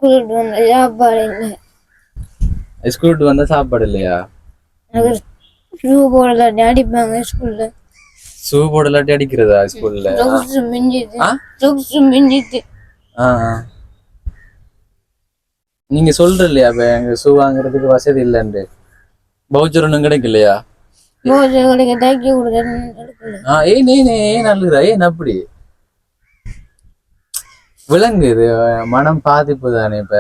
ஸ்கூலுக்கு வந்த சாப்பாடு இல்லை. ஸ்கூலுக்கு வந்தா சாப்பாடு இல்லையா? ஷூ போடலாட்டி அடிப்பாங்க ஸ்கூல்ல. ஷூ போடலாட்டி அடிக்கிறதா ஸ்கூல்ல? நீங்க சொல்ற இல்லையா எங்க ஷூ வாங்குறதுக்கு வசதி இல்லைன்னு? பவுச்சர் ஒன்றும் கிடைக்கலையா? ஏன் நல்லதா? ஏன் அப்படி விளங்குது? மனம் பாதிப்பு தானே. இப்ப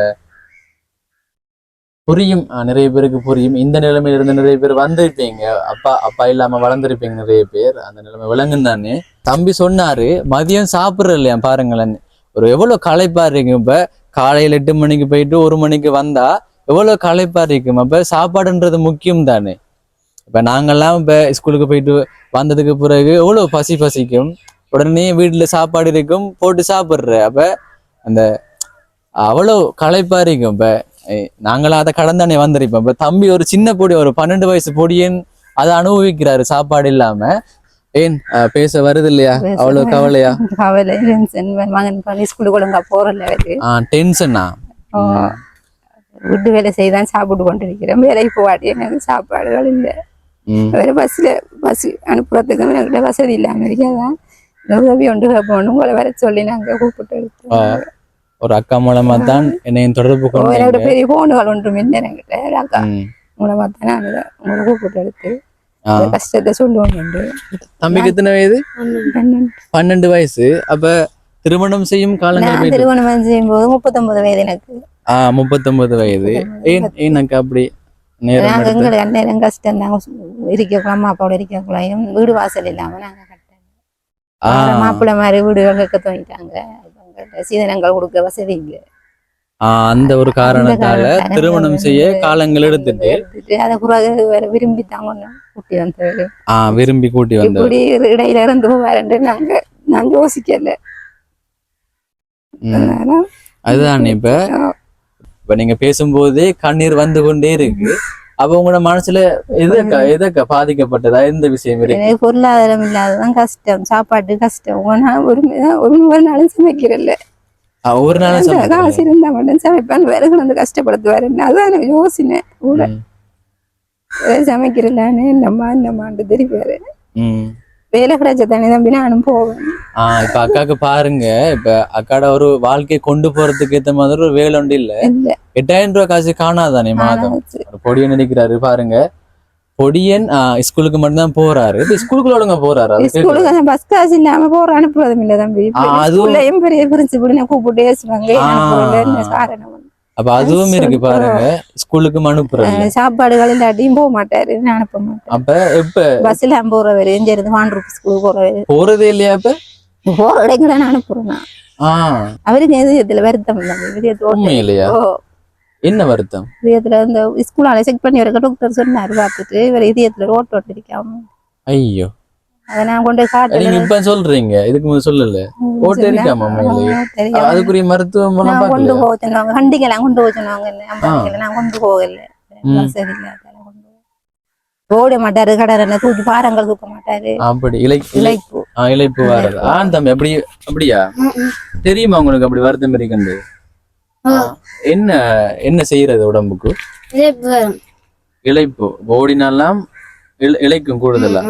புரியும், நிறைய பேருக்கு புரியும். இந்த நிலைமையில இருந்து நிறைய பேர் வந்திருப்பீங்க, அப்பா அப்பா இல்லாம வளர்ந்துருப்பீங்க நிறைய பேர். அந்த நிலைமை விளங்கும் தானே. தம்பி சொன்னாரு மதியம் சாப்பிடுற இல்லையா பாருங்களேன், ஒரு எவ்வளவு களைப்பா இருக்கும். இப்ப காலையில 8 மணிக்கு போயிட்டு 1 மணிக்கு வந்தா எவ்வளவு களைப்பா இருக்கும். அப்ப சாப்பாடுன்றது முக்கியம் தானே. இப்ப நாங்கெல்லாம் இப்ப ஸ்கூலுக்கு போயிட்டு வந்ததுக்கு பிறகு எவ்வளவு பசிக்கும். உடனே வீட்டுல சாப்பாடு இருக்கும், போட்டு சாப்பிடுற. அப்ப அந்த அவ்வளவு களைப்பா இருக்கும். இப்ப நாங்களாம் அதை கடந்தானே வந்திருப்போம். இப்ப தம்பி ஒரு சின்ன பொடி, ஒரு 12 வயசு பொடியன் அதை அனுபவிக்கிறாரு சாப்பாடு இல்லாம. ஏன் பேச வருது இல்லையா? அவ்வளவு கவலையா? கவலை, மகன் ஸ்கூலுக்கு ஒழுங்கா போறல. டென்ஷனா? வீட்டு வேலை செய்தான் சாப்பிட்டு கொண்டிருக்கிறேன். வேலைக்கு போவாட்டி எனக்கு சாப்பாடுகள் இல்லை. வேற பஸ் அனுப்புறதுக்கு என்கிட்ட வசதி இல்லாம இருக்காதான். உதவி ஒன்று போகணும், உங்களை வர சொல்லி நாங்க கூப்பிட்டு எடுத்தோம். ஒரு அக்கா மூலமா தான் என்னையும் தொடர்பு கொண்டு என்னோட பெரிய போனுகள் ஒன்றும் இல்லை என்கிட்ட. அக்கா மூலமா தான் நான் உங்களை கூப்பிட்டு எடுத்து கஷ்டத்தை சொல்லுவோம். தம்பிக்கு எத்தனை வயது? 12 வயசு. அப்ப திருமணம் செய்யும் காலங்கள்? திருமணம் செய்யும் போது 39 வயது எனக்கு. 39 வயது. ஏன் அப்படி நேரம் கஷ்டம் நாங்க இருக்கலாம், அம்மா அப்பாவோட இருக்கக்குள்ளாயும் வீடு வாசல் இல்லாம நாங்க கட்டேன். மாப்பிள்ளை மாதிரி வீடுகள் கக்க தோங்கிட்டாங்க. சீதனங்கள் கொடுக்க வசதி இல்லை. அந்த ஒரு காரணத்தால திருமணம் செய்ய காலங்கள் எடுத்துட்டு அதை பிறகு வேற விரும்பி தாங்க கூட்டி வந்தது. விரும்பி கூட்டி வந்தது. இடையில இருந்து போவாரு நான் யோசிக்கல. அதுதான் இப்ப நீங்க பேசும்போதே கண்ணீர் வந்து கொண்டே இருக்கு. அப்ப உங்களோட மனசுல எதற்கா பாதிக்கப்பட்டதா? எந்த விஷயம் இருக்கு? பொருளாதாரம் இல்லாததான் கஷ்டம், சாப்பாட்டு கஷ்டம். ஒரு நாளும் சமைக்கிறல்ல. ஒரு நாளும் காசு இருந்தா மட்டும் சமைப்பான், வேற வந்து கஷ்டப்படுத்துவாரு. அதான் யோசினேன் கூட. சமைக்கிறேன்னு என்னம்மான்னு தெரிவாரு. வேலை கிடைச்ச தானே தம்பி நானும் போவேன். இப்ப அக்காக்கு பாருங்க, இப்ப அக்காட ஒரு வாழ்க்கையை கொண்டு போறதுக்கு ஏத்த மாதிரி ஒரு வேலை ஒன்று இல்ல. 8000 ரூபாய் காசு காணாதானே மாதம். பொடியன் நினைக்கிறாரு பாருங்க. பொடியன் ஸ்கூலுக்கு மட்டும்தான் போறாரு. ஸ்கூலுக்குள்ள ஒழுங்கா போறாரு? ஸ்கூலுக்கு பஸ் காசு இல்லாம போற அனுப்புறதும் இல்ல தம்பி. அதுவும் பெரிய பிரின்சிபல் கூப்பிட்டு பேசுவாங்க. அப்ப அதுவும் இருக்கு பாருங்க. ஸ்கூலுக்கு அனுப்புறது சாப்பாடுகள் இல்லாட்டியும் போக மாட்டாரு, அனுப்ப மாட்டேன். அப்ப எப்ப பஸ்ல போறவரு எஞ்சிருந்து வாண்டூர் ஸ்கூலுக்கு போறதே இல்லையா? இப்ப போற இடங்களை அனுப்புறேன். அவருக்கு எதிரியத்துல வருத்தம் இல்லையா? என்ன வருத்தம்? இதயத்துல இந்த ஸ்கூலால செக் பண்ணி வர டாக்டர் சொன்னாரு, பார்த்துட்டு இவர் இதயத்துல ரோட் ஓட்டு இருக்காம. ஐயோ, அதை நான் கொண்டு காட்டு. நீங்க இப்ப சொல்றீங்க, இதுக்கு முதல்ல சொல்லல. ஓட்டு இருக்காம அதுக்குரிய மருத்துவம் கொண்டு போக சொன்னாங்க. கண்டிக்கலாம் கொண்டு போக சொன்னாங்க. நான் கொண்டு போகல, சரி இல்ல ஓட மாட்டாரு. கடனை தூக்கி பாரங்கள் தூக்க மாட்டாரு. அப்படி இழைப்பு வர்றது. தம்பி அப்படி அப்படியா? தெரியுமா உங்களுக்கு அப்படி வருத்தம் இருக்கண்டு? என்ன செய்யறது உடம்புக்கு? இழைப்பு ஓடினாலாம் இழைக்கும் கூடுதலா.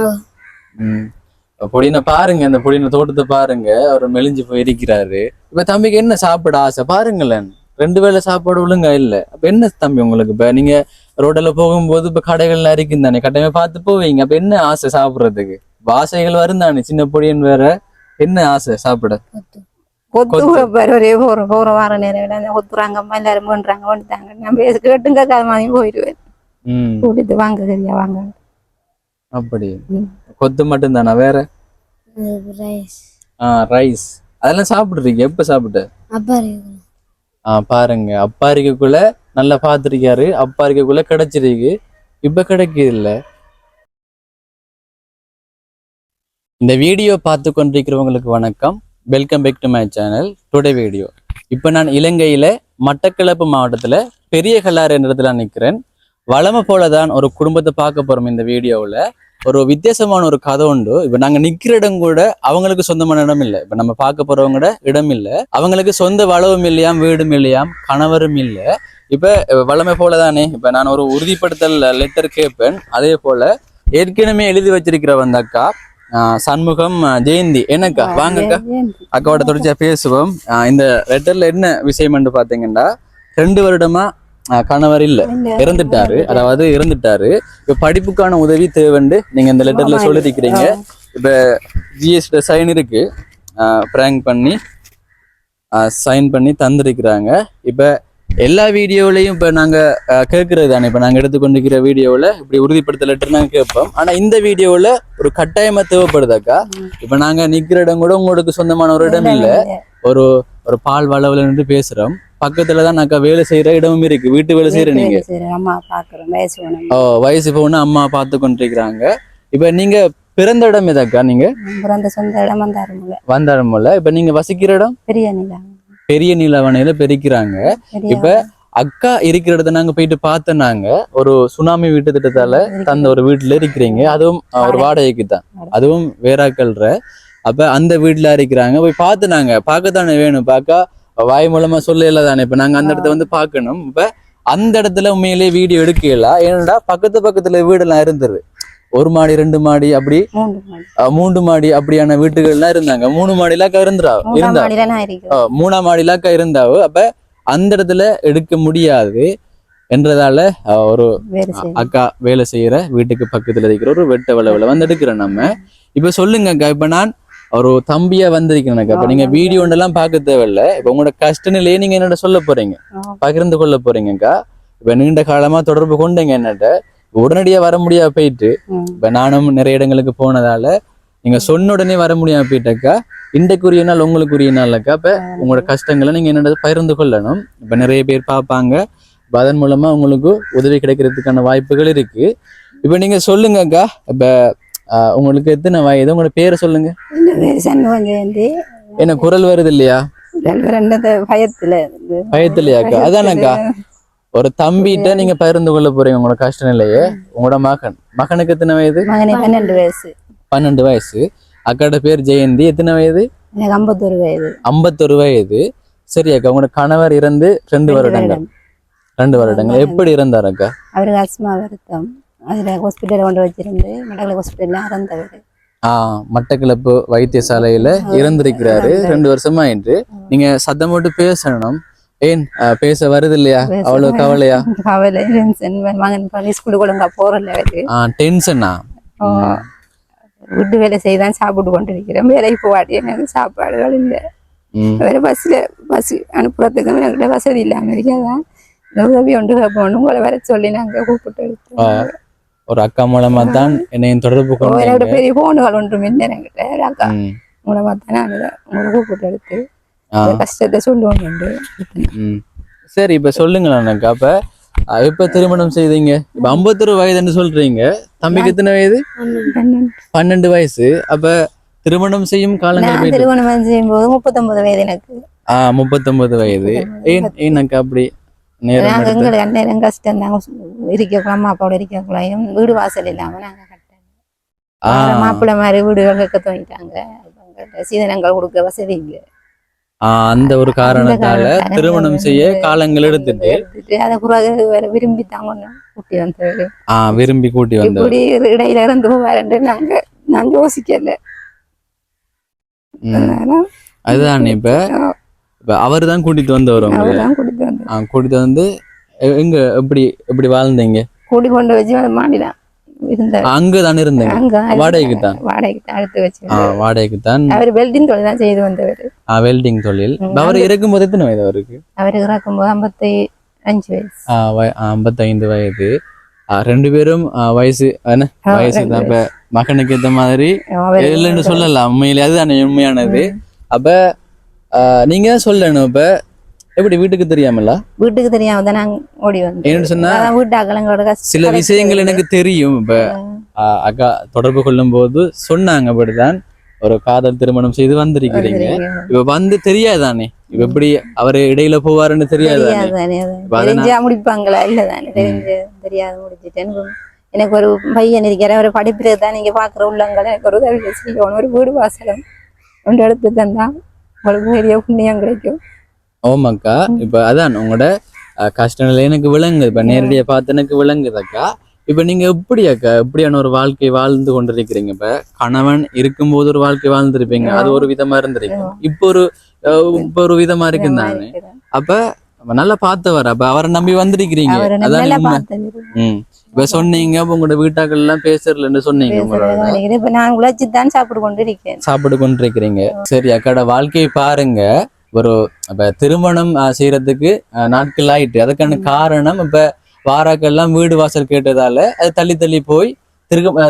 பொடினை பாருங்க, அந்த பொடினை தோட்டத்தை பாருங்க. அவர் மெலிஞ்சு போய் இருக்கிறாரு. இப்ப தம்பிக்கு என்ன சாப்பிட ஆசை பாருங்களேன். 2 வேளை சாப்பாடு ஒழுங்கா இல்ல. அப்ப என்ன தம்பி உங்களுக்கு? இப்ப நீங்க ரோட்ல போகும்போது இப்ப கடைகள்லாம் இருக்கும் தானே, கடையை பார்த்து போவீங்க. அப்ப என்ன ஆசை சாப்பிடுறதுக்கு? ஆசைகள் வரும் தானே. சின்ன பொடியன் வேற என்ன ஆசை சாப்பிட? போற வார நேரம் கொத்துறாங்கம்மா, எல்லாரும் பண்றாங்க வந்துட்டாங்க. நம்ம கேட்டுங்க மாதிரி போயிடுவேன். கூட்டிட்டு வாங்க சரியா வாங்க. அப்படி கொத்து மட்டும் தானா? வேற ரைஸ் அதெல்லாம் சாப்பிடுறீங்க? எப்ப சாப்பிட்ட? பாருங்க, அப்பா இருக்கக்குள்ள நல்லா பாத்துருக்காரு. அப்பா இருக்கக்குள்ள கிடைச்சிருக்கு, இப்ப கிடைக்குது இல்ல. இந்த வீடியோ பார்த்து கொண்டிருக்கிறவங்களுக்கு வணக்கம். Welcome back to my channel. Today video. இப்போ நான் இலங்கையில மட்டக்களப்பு மாவட்டத்துல பெரிய கல்லாறு என்ற இடத்துல நிற்கிறேன். வளமை போலதான் ஒரு குடும்பத்தை பார்க்க போறோம் இந்த வீடியோவில். ஒரு வித்தியாசமான ஒரு கதை உண்டு. இப்ப நாங்க நிக்கிற இடம் கூட அவங்களுக்கு சொந்தமான இடம் இல்லை. இப்ப நம்ம பார்க்க போறவங்க இடம் இல்லை, அவங்களுக்கு சொந்த வளவும் இல்லையாம், வீடும் இல்லையாம், கணவரும் இல்லை. இப்ப வளமை போலதானே இப்ப நான் ஒரு உறுதிப்படுத்தல் லெட்டர் கேட்பேன். அதே போல ஏற்கனவே எழுதி வச்சிருக்கிற வந்த அக்கா சண்முகம் ஜெயந்தி. என்னக்கா வாங்கக்கா, அக்காவோட தொடர்ச்சியா பேசுவோம். இந்த லெட்டர்ல என்ன விஷயம் பாத்தீங்கன்னா 2 வருடமா கணவர் இல்ல, இறந்துட்டாரு. அதாவது இறந்துட்டாரு. இப்ப படிப்புக்கான உதவி தேவைண்டு நீங்க இந்த லெட்டர்ல சொல்லிருக்கிறீங்க. இப்ப ஜிஎஸ்டி சைன் இருக்கு, பிராங்க் பண்ணி சைன் பண்ணி தந்திருக்கிறாங்க. இப்ப எல்லா வீடியோலையும் இப்ப நாங்க கேட்கறது தானே, இப்ப நாங்க எடுத்துக்கொண்டிருக்கிற வீடியோல இப்படி உறுதிப்படுத்த லெட்டர் நாங்க கேட்போம். ஆனா இந்த வீடியோல ஒரு கட்டாயமா தேவைப்படுதாக்கா. இப்ப நாங்க நிக்கிற இடம் கூட உங்களுக்கு சொந்தமான ஒரு இடம் இல்ல, ஒரு ஒரு பால் வளவுல நின்று பேசுறோம். பக்கத்துலதான் நாக்கா வேலை செய்யற இடமும் இருக்கு, வீட்டு வேலை செய்யற நீங்க. வயசு போன அம்மா பார்த்து கொண்டிருக்கிறாங்க. இப்ப நீங்க பிறந்த இடம் எதாக்கா? நீங்க சொந்த இடம் வந்தாரமுல்ல. இப்ப நீங்க வசிக்கிற இடம் பெரிய நிலவணையில பெருக்கிறாங்க. இப்ப அக்கா இருக்கிற இடத்த நாங்க போயிட்டு பார்த்தோம். ஒரு சுனாமி வீட்டு திட்டத்தால தந்த ஒரு வீட்டுல இருக்கிறீங்க, அதுவும் ஒரு வாடகைக்கு தான், அதுவும் வேறாக்கல்ற. அப்ப அந்த வீட்டுல இருக்கிறாங்க. போய் பார்த்து பார்க்கத்தானே வேணும், பார்க்க வாய் மூலமா சொல்லல தானே. இப்ப நாங்க அந்த இடத்த வந்து பார்க்கணும். இப்ப அந்த இடத்துல உண்மையிலேயே வீடியோ எடுக்கல. ஏன்னா பக்கத்துல வீடெல்லாம் இருந்தது, 1 மாடி 2 மாடி அப்படி 3 மாடி அப்படியான வீட்டுகள்லாம் இருந்தாங்க. 3 மாடிலாக்கா இருந்தா 3ஆம் மாடிலாக்கா இருந்தாவோ. அப்ப அந்த இடத்துல எடுக்க முடியாது என்றதால ஒரு அக்கா வேலை செய்யற வீட்டுக்கு பக்கத்துல இருக்கிற ஒரு வெட்ட வளவுல வந்து எடுக்கிறேன் நம்ம. இப்ப சொல்லுங்க அக்கா, இப்ப நான் ஒரு தம்பியா வந்திருக்கேன். அப்ப நீங்க வீடியோ எல்லாம் பார்க்க தேவையில்ல. இப்ப உங்களோட கஷ்ட நிலையை நீங்க என்னோட சொல்ல போறீங்க, பகிர்ந்து கொள்ள போறீங்கக்கா. இப்ப நீண்ட காலமா தொடர்பு கொண்டீங்க என்னட்ட, உடனடியா வர முடியாம போயிட்டு இப்ப நானும் நிறைய இடங்களுக்கு போனதால நீங்க சொன்ன உடனே வர முடியாம போயிட்டக்கா. இன்றைக்குரிய நாள் உங்களுக்குரிய நாள்லக்கா. இப்ப உங்களோட கஷ்டங்களை நீங்க என்னோட பகிர்ந்து கொள்ளணும். இப்ப நிறைய பேர் பார்ப்பாங்க, அதன் மூலமா உங்களுக்கு உதவி கிடைக்கிறதுக்கான வாய்ப்புகள் இருக்கு. இப்ப நீங்க சொல்லுங்கக்கா, இப்ப உங்களுக்கு எத்தனை வயது? உங்களோட பேரை சொல்லுங்க. என்ன குரல் வருது இல்லையா? பயத்துலயாக்கா? அதானக்கா, ஒரு தம்பிட்ட நீங்க பகிர்ந்து கொள்ள போறீங்க உங்களோட கஷ்ட நிலையே. உங்களோட மகனுக்கு எத்தனை வயது? 12 வயசு. அக்காட பேர் ஜெயந்தி. எத்தனை வயது? 51 வயது. சரி அக்கா, உங்களோட கணவர் இறந்து 2 வருடங்கள். 2 வருடங்கள் எப்படி இறந்தார் அக்கா? அவருக்கு அஸ்மா வருத்தம், அதுல ஹாஸ்பிட்டல் கொண்டு வச்சிருந்து மெடிக்கல் ஹாஸ்பிட்டல்ல இறந்தவர். மட்டக்களப்பு வைத்தியசாலையில இறந்திருக்கிறாரு. 2 வருஷமா ஆயிட்டு. நீங்க சத்தம் போட்டு பேசணும். ஏன் பேச வருது இல்லையா? அவ்வளவு கவலையா? கவலை, மகன் ஸ்கூலுக்கு ஒழுங்கா போறல. டென்ஷனா? வீட்டு வேலை செய்தான் சாப்பிட்டு கொண்டிருக்கிறேன். வேலைக்கு போவாட்டி எனக்கு சாப்பாடுகள் இல்லை. பஸ் அனுப்புறதுக்கு என்கிட்ட வசதி இல்லாம இருக்காதான். உதவி ஒன்று கேட்போம், உங்களை வர சொல்லி நாங்க கூப்பிட்டு எடுத்தோம். ஒரு அக்கா மூலமா தான் என்னையும் தொடர்பு கொண்டு பெரிய போனுகள் ஒன்றும் இல்லை என்கிட்ட. அக்கா மூலமா தானே உங்களை கூப்பிட்டு எடுத்து கஷ்டத்தை சொல்லுவோம். சரி, இப்ப சொல்லுங்களேன் அக்கா. அப்ப எப்ப திருமணம் செய்தீங்க? இப்ப 51 வயதுன்னு சொல்றீங்க. தம்பிக்கு எத்தனை வயது? 12 வயசு. அப்ப திருமணம் செய்யும் காலங்கள்? திருமணம் செய்யும் போது 39 வயது எனக்கு. 39 வயது. ஏன் அக்கா அப்படி? எங்களுக்கு அந்நேரம் கஷ்டம் நாங்க இருக்க, அம்மா அப்பாவோட இருக்கக்குள்ளையும் வீடு வாசல் இல்லாம நாங்க கட்டணும். மாப்பிள்ளை மாதிரி வீடுகள் கட்ட தோங்கிட்டாங்க. சீதனங்கள் கொடுக்க வசதி இல்லை. அந்த ஒரு காரணத்தால திருமணம் செய்ய காலங்கள் எடுத்துட்டு அதை பிறகு விரும்பி தாங்க கூட்டி வந்தது. விரும்பி கூட்டி வந்தது. இடையில இருந்து போவாரு நான் யோசிக்கல. அதுதான் இப்ப அவரு தான் கூட்டிட்டு வந்தவர். கூட்டிட்டு வந்து எங்க எப்படி வாழ்ந்தீங்க? கூட்டி கொண்டு வச்சு மாடிதான் அங்கதான் இருந்தேங்க. வாடகைக்கு தான் அடுத்து வச்சு வாடகைக்கு தான். அவர் வெல்டிங் தொழில் தான் செய்து வந்தவர். வெல்டிங் தொழில். அவர் இறக்கும் போது எத்தனை வயது அவருக்கு? அவருக்கு இறக்கும் போது 55 வயசு. 55 வயது. 2 பேரும் வயசு தான். இப்ப மகனுக்கு ஏத்த மாதிரி இல்லைன்னு சொல்லலாம். உண்மையிலே அதுதானே உண்மையானது. அப்ப நீங்க சொல்லணும். இப்ப எப்படி வீட்டுக்கு தெரியாமல? வீட்டுக்கு தெரியாம தான் நாங்க ஓடி வந்தோம். என்ன சொன்னா வீட்டாக்களோட சில விஷயங்கள் எனக்கு தெரியும். இப்ப அக்கா தொடர்பு கொள்ளும் போது சொன்னாங்க, அப்படிதான் ஒரு காதல் திருமணம் செய்து வந்திருக்கிறீங்க. இப்ப வந்து தெரியாதானே இப்ப எப்படி அவரு இடையில போவாருன்னு தெரியாதானே? முடிப்பாங்களா? இல்லதானே தெரியாத முடிச்சுட்டேன். எனக்கு ஒரு பையன் இருக்கிற ஒரு படிப்புறது தான் நீங்க பாக்குற உள்ளங்கள் எனக்கு ஒரு உதவி செய்யணும், ஒரு வீடு வாசலம் ஒன்று எடுத்து தந்தா உங்களுக்கு பெரிய புண்ணியம் கிடைக்கும். ஓமாக்கா. இப்ப அதான் உங்களோட கஷ்ட நிலை எனக்கு விளங்குது, இப்ப நேரடியா பார்த்து எனக்கு விளங்குதாக்கா. இப்ப நீங்க எப்படியான ஒரு வாழ்க்கை வாழ்ந்து கொண்டிருக்கிறீங்க? இப்ப கணவன் இருக்கும்போது ஒரு வாழ்க்கை வாழ்ந்திருப்பீங்க, அது ஒரு விதமா இருந்திருக்கும். இப்ப ஒரு விதமா இருக்குன்னு தானே. அப்ப நல்லா பார்த்தவர், அப்ப அவரை நம்பி வந்திருக்கிறீங்க. அதான் இப்ப சொன்னீங்க உங்களோட வீட்டாக்கள் எல்லாம் பேசுறதுன்னு சொன்னீங்க. இப்ப நான் உழைச்சுதான் சாப்பிட்டு கொண்டிருக்கிறீங்க. சரி அக்காட வாழ்க்கையை பாருங்க. ஒரு இப்ப திருமணம் செய்யறதுக்கு நாட்கள் ஆயிட்டு, அதுக்கான காரணம் இப்ப வாராக்கெல்லாம் வீடு வாசல் கேட்டதால அது தள்ளி தள்ளி போய்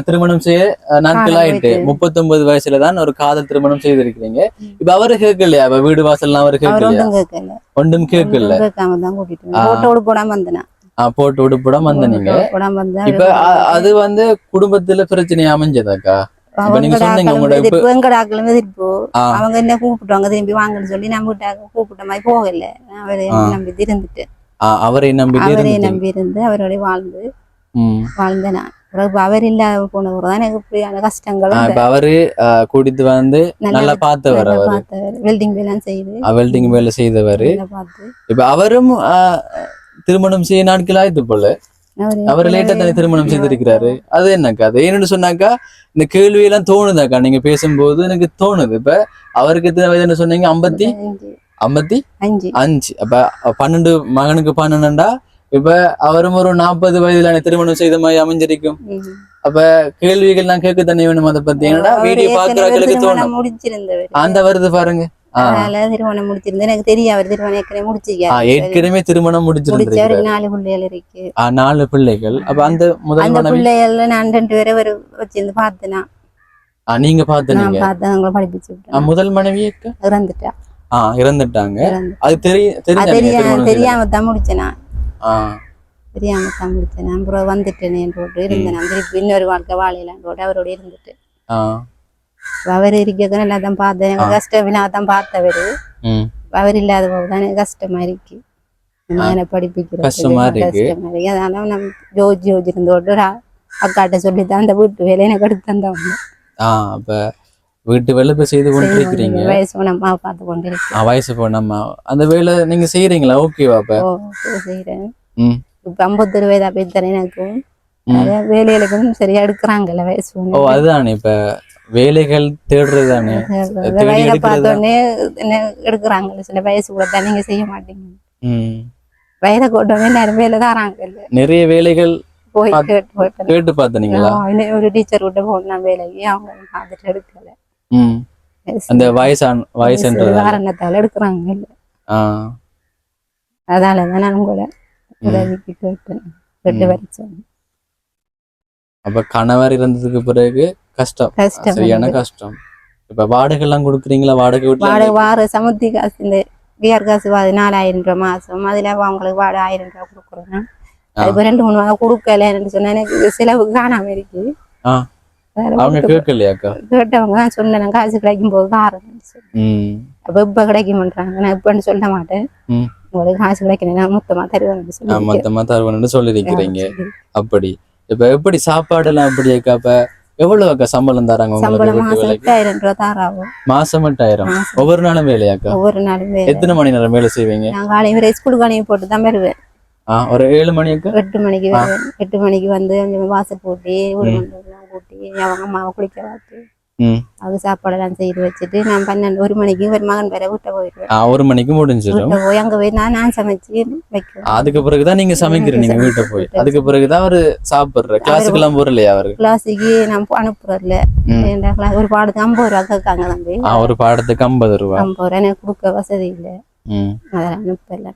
திருமணம் செய்ய நாட்கள் ஆயிட்டு. 39 வயசுலதான் ஒரு காதல் திருமணம் செய்திருக்கிறீங்க. இப்ப அவரு கேட்கலையா? இப்ப வீடு வாசல்லாம் அவரு கேட்கலையா? ஒன்றும் கேட்கல. போட்டு உடுப்படம் வந்த நீங்க. இப்ப அது குடும்பத்துல பிரச்சனை அமைஞ்சதாக்கா? இப்ப நீங்க சொன்னீங்க அவங்க என்ன கூப்பிட்டுவாங்க திரும்பி வாங்கன்னு சொல்லி நம்ம கூப்பிட்ட மாதிரி போகல. அவரை நம்பி இருந்துட்டு அவரை நம்பி இருந்து அவரோட வாழ்ந்து நான் அவர் இல்லாத போனவர்தான் எனக்கு இப்படியான கஷ்டங்கள். அவரு கூட்டிட்டு நல்லா பார்த்தவர், வெல்டிங் வேலை செய்தவர். இப்ப அவரும் திருமணம் செய்ய நாட்கள் ஆயிடுத்து போல. அவர் லேட்டா தானே திருமணம் செய்திருக்கிறாரு. அது என்னக்கா? அது என்னன்னு சொன்னாக்கா இந்த கேள்வி எல்லாம் தோணுதாக்கா நீங்க பேசும்போது எனக்கு தோணுது. இப்ப அவருக்கு என்ன சொன்னீங்க? 55. அப்ப 12 மகனுக்கு 12. இப்ப அவரும் ஒரு 40 வயதிலான திருமணம் செய்த மாதிரி அமைஞ்சிருக்கும். அப்ப கேள்விகள் நான் கேட்க தண்ணி வேணும். அதை பத்தி என்னடா வீடியோ பாக்குறவங்களுக்கு தோணும் அந்த வருது பாருங்க. திருமணம் முடிச்சிருந்து எனக்கு தெரியும். அவர் திருமணம் ஏற்கனவே திருமணம் முடிச்சிருந்தாரு. 4 பிள்ளைகள் இருக்கு. 4 பிள்ளைகள். அப்ப அந்த முதல் பிள்ளைகள் நான் 2 பேரை வச்சிருந்து பார்த்தேனா. நீங்க பாத்தீங்க? படிப்பிச்சு முதல் மனைவி இறந்துட்டா. இறந்துட்டாங்க. அது தெரியாம தான் முடிச்சேனா. தெரியாம தான் முடிச்சேன். அப்புறம் வந்துட்டேன் போட்டு இருந்தேன். திருப்பி இன்னொரு வாழ்க்கை வாழையிலான் போட்டு அவரோட இருந்துட்டு அவர் இருக்கிறது நல்லா தான் பார்த்தேன். எனக்கு கஷ்டம் தான் பார்த்தவரு. அவர் இல்லாத போதுதான் எனக்கு கஷ்டமா இருக்கு. படிப்பிக்கிறேன் கஷ்டமா இருக்கு. அதனால நம்ம ஜோஜி இருந்தோட்டு ஒரு அக்காட்ட சொல்லித்தான் அந்த வீட்டு வேலை எனக்கு எடுத்து தந்தவங்க. அப்ப வீட்டு வேலை செய்து கொண்டிருக்கிறீங்க. வயசு போனம்மா பார்த்து கொண்டிருக்கேன். வயசு போனம்மா அந்த வேலை நீங்க செய்யறீங்களா? ஓகேவா? செய்யறேன். இப்ப 51 வயதா போய் எனக்கும் வேலைகளுக்கும் சரியா எடுக்கிறாங்கல்ல வயசு. அதுதானே இப்ப வேலைகள் தேடுறதுதானே. வயதை பார்த்தோன்னே என்ன எடுக்கிறாங்கல்ல. சில வயசு கூட தான் நீங்க செய்ய மாட்டீங்க. வயதை கொண்டோடனே நிறைய வேலை தாராங்கல்ல. நிறைய வேலைகள் போய் கேட்டு பார்த்தீங்களா? ஒரு டீச்சர் கிட்ட போனா வேலைக்கு அவங்க பார்த்துட்டு எடுக்கல. அந்த வயசுன்றது காரணத்தால எடுக்கிறாங்க இல்ல. அதனாலதான் நான் உங்களை உதவிக்கு கேட்டேன். 2 வருஷம். அப்ப கணவர் இருந்ததுக்கு பிறகு கஷ்டம், சரியான கஷ்டம். இப்ப வாடகை எல்லாம் கொடுக்குறீங்களா? வாடகை வார சமுத்தி காசு, இந்த விஆர் காசு 4000 ரூபாய் மாசம். அதுல அவங்களுக்கு வாடகை 1000 ரூபாய் கொடுக்குறேன். இப்ப 2-3 மாதம் கொடுக்கலன்னு சொன்னா எனக்கு செலவு காணாம இருக்கு. அவங்க கேட்கலையாக்கா? கேட்டவங்க தான் சொன்னேன் காசு கிடைக்கும் போது தாரேன்னு சொல்லி. அப்ப இப்ப கிடைக்க மாட்டாங்க. நான் இப்பன்னு சொல்ல மாட்டேன். உங்களுக்கு காசு கிடைக்கணும் மொத்தமா தருவேன்னு சொல்லி மொத்தமா தருவேன்னு சொல்லிருக்கிறீங்க. அப்படி இப்ப எப்படி சாப்பாடு எல்லாம் எப்படி அக்கா? இப்ப எவ்வளவு அக்கா சம்பளம் தராங்க உங்களுக்கு? 8000 ரூபாய் தாராவும். மாசம் 8000. ஒவ்வொரு நாளும் வேலையாக்கா? ஒவ்வொரு நாளும் வேலை. எத்தனை மணி நேரம் வேலை செய்வீங்க? நான் காலையில ஸ்கூலுக்கு அனுப்பி போட்டு தான் வருவேன். ஒரு 7 மணிக்கு 8 மணிக்கு வருவேன். 8 மணிக்கு வந்து வாசல் போட்டி கூட்டி அவங்க அம்மாவை குளிக்க பார்த்து அது சாப்பாடெல்லாம் செய்து வச்சுட்டு நான் 1 மணிக்கு ஒரு மகன் பேரை வீட்டை போயிடுவேன். 1 மணிக்கு முடிஞ்சிடும். போய் அங்க போய் நான் சமைச்சு வைக்கிறேன். அதுக்கு பிறகுதான் நீங்க சமைக்கிறீங்க வீட்டை போய். அதுக்கு பிறகுதான் அவரு சாப்பிடுற. கிளாஸுக்கு எல்லாம் போறலையா? அவரு கிளாஸுக்கு நான் அனுப்புறதுல ஒரு பாடத்துக்கு 50 ரூபா கேட்காங்க தம்பி. ஒரு பாடத்துக்கு 50 ரூபா. 50 ரூபா எனக்கு கொடுக்க வசதி இல்லை. அதெல்லாம் அனுப்பல.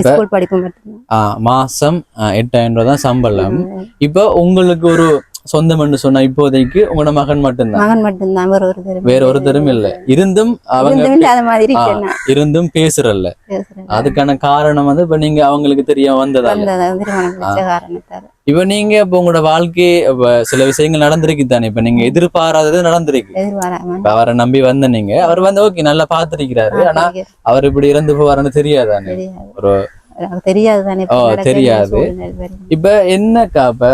ஸ்கூல் படிப்பு மட்டும்தான். மாசம் 8000 ரூபா தான் சம்பளம். இப்ப உங்களுக்கு ஒரு சொந்தம் சொன்னா இப்போதைக்கு உங்களோட மகன் மட்டும்தான். வேற ஒருத்தரும் இல்ல. இருந்தும் அவங்க இருந்தும் பேசுறல்ல. அதுக்கான காரணம் இப்ப நீங்க அவங்களுக்கு தெரிய வந்ததால. இப்ப நீங்க இப்ப உங்களோட வாழ்க்கை சில விஷயங்கள் நடந்திருக்கு தானே. இப்ப நீங்க எதிர்பாராதது நடந்திருக்கு. அவரை நம்பி வந்த நீங்க அவர் ஓகே நல்லா பாத்துருக்கிறாரு. ஆனா அவர் இப்படி இறந்து போவாருன்னு தெரியாதானே. ஒரு எனக்கு தெரியாது தானே இப்ப நடக்கிற தெரியாது. சூழ்நிலை வரும். இப்ப என்னக்கா இப்ப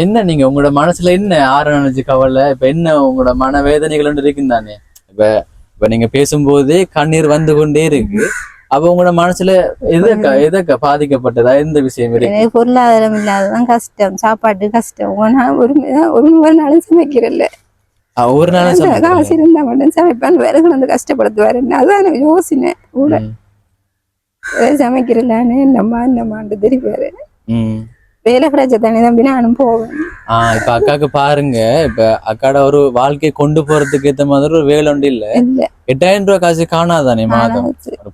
என்ன நீங்க உங்களோட மனசுல என்ன ஆரம்பிச்சு கவலை, இப்ப என்ன உங்களோட மன வேதனைகள் இருக்குன்னு தானே இப்ப இப்ப நீங்க பேசும்போதே கண்ணீர் வந்து கொண்டே இருக்கு. அப்ப உங்களோட மனசுல எதக்கா பாதிக்கப்பட்டதா, எந்த விஷயம் இருக்கு? எனக்கு பொருளாதாரம் இல்லாததான் கஷ்டம், சாப்பாட்டு கஷ்டம். ஒரு நாளும் சமைக்கிறல்ல, ஒரு நாள் காசு இருந்தா மட்டும் சமைப்பான், வேற வந்து கஷ்டப்படுத்துவாரு. அதான் எனக்கு யோசனை கூட. சமைக்கிறலான்னு என்னம்மான்னு தெரிவாரு. வேலை கிடைச்ச தானே தம்பி நானும் போவேன். இப்ப அக்காக்கு பாருங்க, இப்ப அக்காட ஒரு வாழ்க்கையை கொண்டு போறதுக்கு ஏத்த மாதிரி ஒரு வேலை ஒன்று இல்ல. 8000 ரூபாய் காசு காணாதானே மாதம்.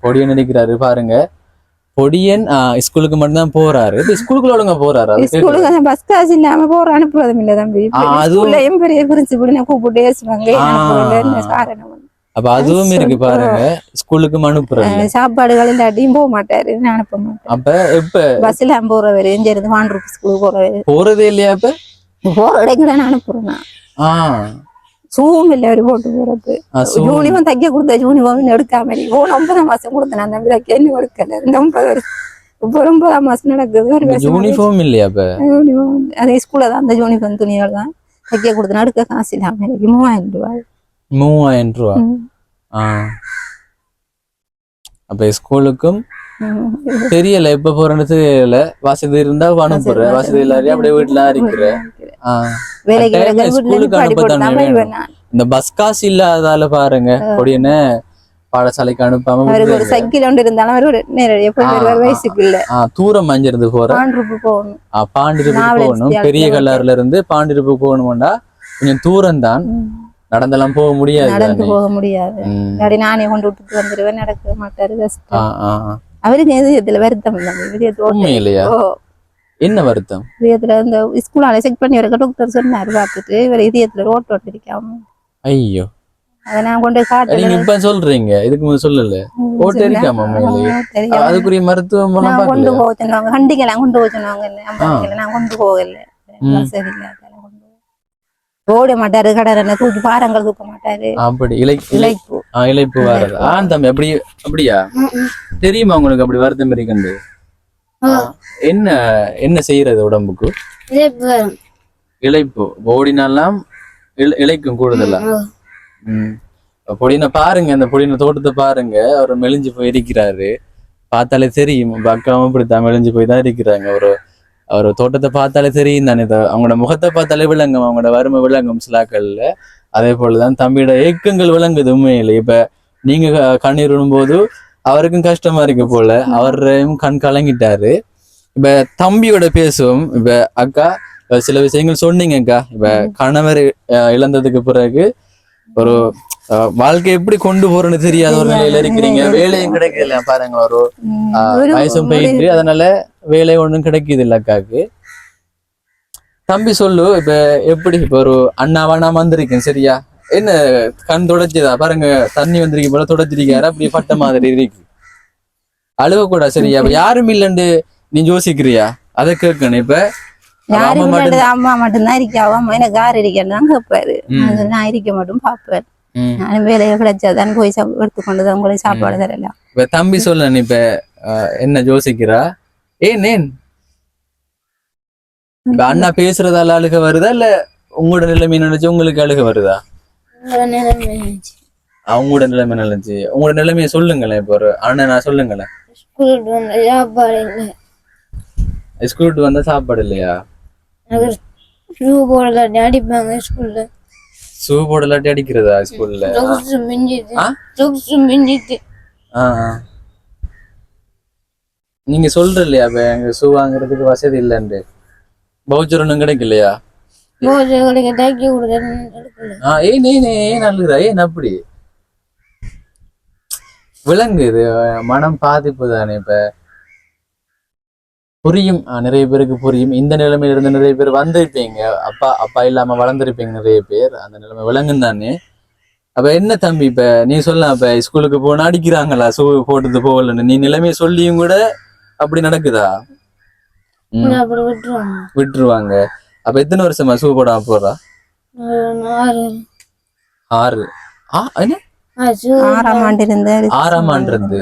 பொடியன் நினைக்கிறாரு பாருங்க, பொடியன் ஸ்கூலுக்கு மட்டும்தான் போறாரு. ஸ்கூலுக்குள்ள ஒழுங்கா போறாரு? ஸ்கூலுக்கு பஸ் காசு இல்லாம போற அனுப்புறதும் இல்ல தம்பி. அதுவும் பெரிய பிரின்சிபல் கூப்பிட்டு பேசுவாங்க. அப்ப அதுவும் இருக்கு பாருங்க, ஸ்கூலுக்கு அனுப்புறது. சாப்பாடுகள் இல்லாட்டியும் போக மாட்டாரு, அனுப்ப மாட்டேன். அப்ப இப்ப பஸ்ல போறவரு இருந்து வாண்டூர் ஸ்கூலுக்கு போறதே இல்லையா? இப்ப போற இடைங்கள அனுப்புறேன். சூம் இல்ல அவரு போட்டு போறது. யூனிஃபார்ம் தைக்க கொடுத்த யூனிஃபார்ம் எடுக்காம 9ஆம் மாசம் கொடுத்தேன். அந்த விலைக்கு என்ன எடுக்கல. 9ஆம் மாசம் நடக்குது. யூனிஃபார்ம் இல்லையா? அதே ஸ்கூல்ல தான் அந்த யூனிஃபார்ம் துணிகள் தான் தைக்க கொடுத்தேன். எடுக்க காசு இல்லாம 3000 ரூபாய். 3000 ரூபாய். அப்ப ஸ்கூலுக்கும் தெரியல, எப்ப போறேன்னு தெரியல. வசதி இருந்தா அனுப்புற, வசதி இல்லாத அப்படியே வீட்டுல இருக்கிற. ஸ்கூலுக்கு அனுப்பதானே. இந்த பஸ் காசு இல்லாதால பாருங்க பொடியன பாடசாலைக்கு அனுப்பாம ஒரு சைக்கிள் ஒன்று இருந்தாலும் வயசுக்கு இல்ல. தூரம் அங்கிருந்து போற பாண்டிருப்பு போகணும். பெரிய கல்லாறுல இருந்து பாண்டிருப்பு போகணும்னா கொஞ்சம் தூரம் தான், நடந்தெல்லாம் போக முடியாது. நடந்து போக முடியாது. நானே கொண்டு விட்டுட்டு வந்துருவேன், நடக்க மாட்டாரு, கஷ்டம். அவருக்கு இதயத்துல வருத்தம் இல்லையா? என்ன வருத்தம்? இதயத்துல இந்த ஸ்கூலால செக் பண்ணி வர டாக்டர் சொன்னாரு, பார்த்துட்டு இவர் இதயத்துல ஓட்டு ஓட்டிருக்காம. ஐயோ, அதை நான் கொண்டு காட்டுறேன். இப்ப சொல்றீங்க, இதுக்கு முதல்ல சொல்லல. ஓட்டு இருக்காம அதுக்குரிய மருத்துவம் கொண்டு போக சொன்னாங்க. கண்டிக்கலாம் கொண்டு போக சொன்னாங்க. நான் கொண்டு போகல, சரி இல்ல. ஓட மாட்டாரு, கடனை தூக்கி பாரங்கள் தூக்க மாட்டாரு. அப்படி இழைப்பு வரது. தம்பி அப்படி அப்படியா? தெரியுமா உங்களுக்கு அப்படி வருத்தம் இருக்கண்டு? என்ன என்ன செய்யறது உடம்புக்கு? இழைப்பு ஓடினாலாம் இழைக்கும் கூடுதலா. பொடினை பாருங்க, அந்த பொடினை தோட்டத்தை பாருங்க, அவர் மெலிஞ்சு போய் இருக்கிறாரு. பார்த்தாலே தெரியும். அக்காவும் இப்படித்தான் மெலிஞ்சு போய் தான் இருக்கிறாங்க. அவர் தோட்டத்தை பார்த்தாலே தெரியும் தானே. அவங்களோட முகத்தை பார்த்தாலே விளங்கும், அவங்களோட வறுமை விளங்கும் சிலாக்கள்ல. அதே போலதான் தம்பியோட ஏக்கங்கள் விளங்குது உண்மையில. இப்ப நீங்க கண்ணீர் விடும்போது அவருக்கும் கஷ்டமா இருக்கு போல, அவரையும் கண் கலங்கிட்டாரு. இப்ப தம்பியோட பேசுவோம். இப்ப அக்கா சில விஷயங்கள் சொன்னீங்க அக்கா. இப்ப கணவர் இழந்ததுக்கு பிறகு ஒரு வாழ்க்கை எப்படி கொண்டு போறேன்னு தெரியாத ஒரு நிலையில இருக்கிறீங்க. வேலையும் கிடைக்கல பாருங்க, ஒரு வயசும் போயிட்டு, அதனால வேலை ஒண்ணும் கிடைக்குது இல்ல அக்காக்கு. தம்பி சொல்லு, இப்ப எப்படி இப்ப ஒரு அண்ணாவா நான் வந்திருக்கேன் சரியா? என்ன கண் தொடச்சுதா பாருங்க, தண்ணி வந்திருக்கு போல தொடச்சிருக்காரு, அப்படி பட்ட மாதிரி இருக்கு. அழுக கூட சரியா? யாரும் இல்லன்னு நீ யோசிக்கிறியா? அதை கேட்கணும். இப்ப அம்மா மட்டும்தான் இருக்கா, அம்மா எனக்கு கார் இருக்கேன்னு கேட்பாரு. நான் இருக்க மட்டும் பாப்பாரு. நானும் வேலையை கிடைச்சாதான் போய் எடுத்துக்கொண்டுதான் உங்களை சாப்பாடு தரலாம். இப்ப தம்பி சொல்ல, இப்ப என்ன யோசிக்கிறா? ஏன் அண்ணா பேசுறதால அழுக வருதா, இல்ல உங்களோட நிலைமை நினைச்சு உங்களுக்கு அழுக வருதா? அவங்களோட நிலைமை நினைச்சு. உங்களோட நிலைமைய சொல்லுங்களேன். இப்ப ஒரு அண்ணனா சொல்லுங்களேன். ஸ்கூலுக்கு வந்தா சாப்பாடு இல்லையா? ஷூ போடலாட்டி அடிப்பாங்க ஸ்கூல்ல. ஷூ போடலாட்டி அடிக்கிறதா ஸ்கூல்ல? நீங்க சொல்ற இல்லையா இப்ப எங்க ஷூ வாங்குறதுக்கு வசதி இல்லைன்னு? பவுச்சர் ஒன்றும் கிடைக்கலையா? ஏன் அழுகுறா? ஏன் அப்படி? விலங்கு இது மனம் பாதிப்பு தானே. இப்ப புரியும், நிறைய பேருக்கு புரியும். இந்த நிலைமையில இருந்து நிறைய பேர் வந்திருப்பீங்க, அப்பா இல்லாம வளர்ந்துருப்பீங்க நிறைய பேர். அந்த நிலைமை விலங்கும் தானே. அப்ப என்ன தம்பி, இப்ப நீ சொல்லலாம், இப்ப ஸ்கூலுக்கு போனா அடிக்கிறாங்களா ஷூ போட்டது போகலன்னு? நீ நிலைமையை சொல்லியும் கூட அப்படி நடக்குதா? விட்டுருவாங்க. அப்ப எத்தனை வருஷமா ஷூ போடாம போறா? 6. ஆறாம் ஆண்டு இருந்து 6ஆம் ஆண்டு இருந்து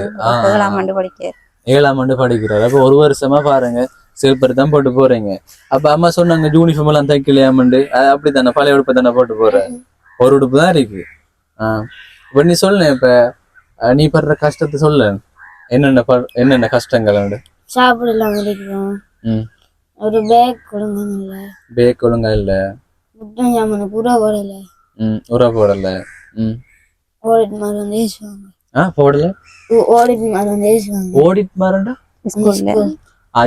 படிக்க 7ஆம் ஆண்டு படிக்கிறாரு. அப்போ ஒரு வருஷமா பாருங்க சில்பர் தான் போட்டு போறீங்க. அப்ப அம்மா சொன்னாங்க யூனிஃபார்ம் எல்லாம் தைக்கலையாமண்டு. அப்படித்தானே பழைய உடுப்பு தானே போட்டு போற, ஒரு உடுப்பு தான் இருக்கு. இப்ப நீ சொல்ல இப்ப நீ படுற கஷ்டத்தை சொல்ல, என்னென்ன கஷ்டங்கள் உண்டு? சாப்பிடலாம் கிடைக்கும், ஒரு பேக் ஒழுங்கா இல்ல, புத்தம் ஜாமான் புறா போடல, உர போடல, ஓடிட் மாதிரி வந்து ஏசுவாங்க. போடல, ஓடிட் மாதிரி வந்து ஏசுவாங்க. ஓடிட் மாறண்டா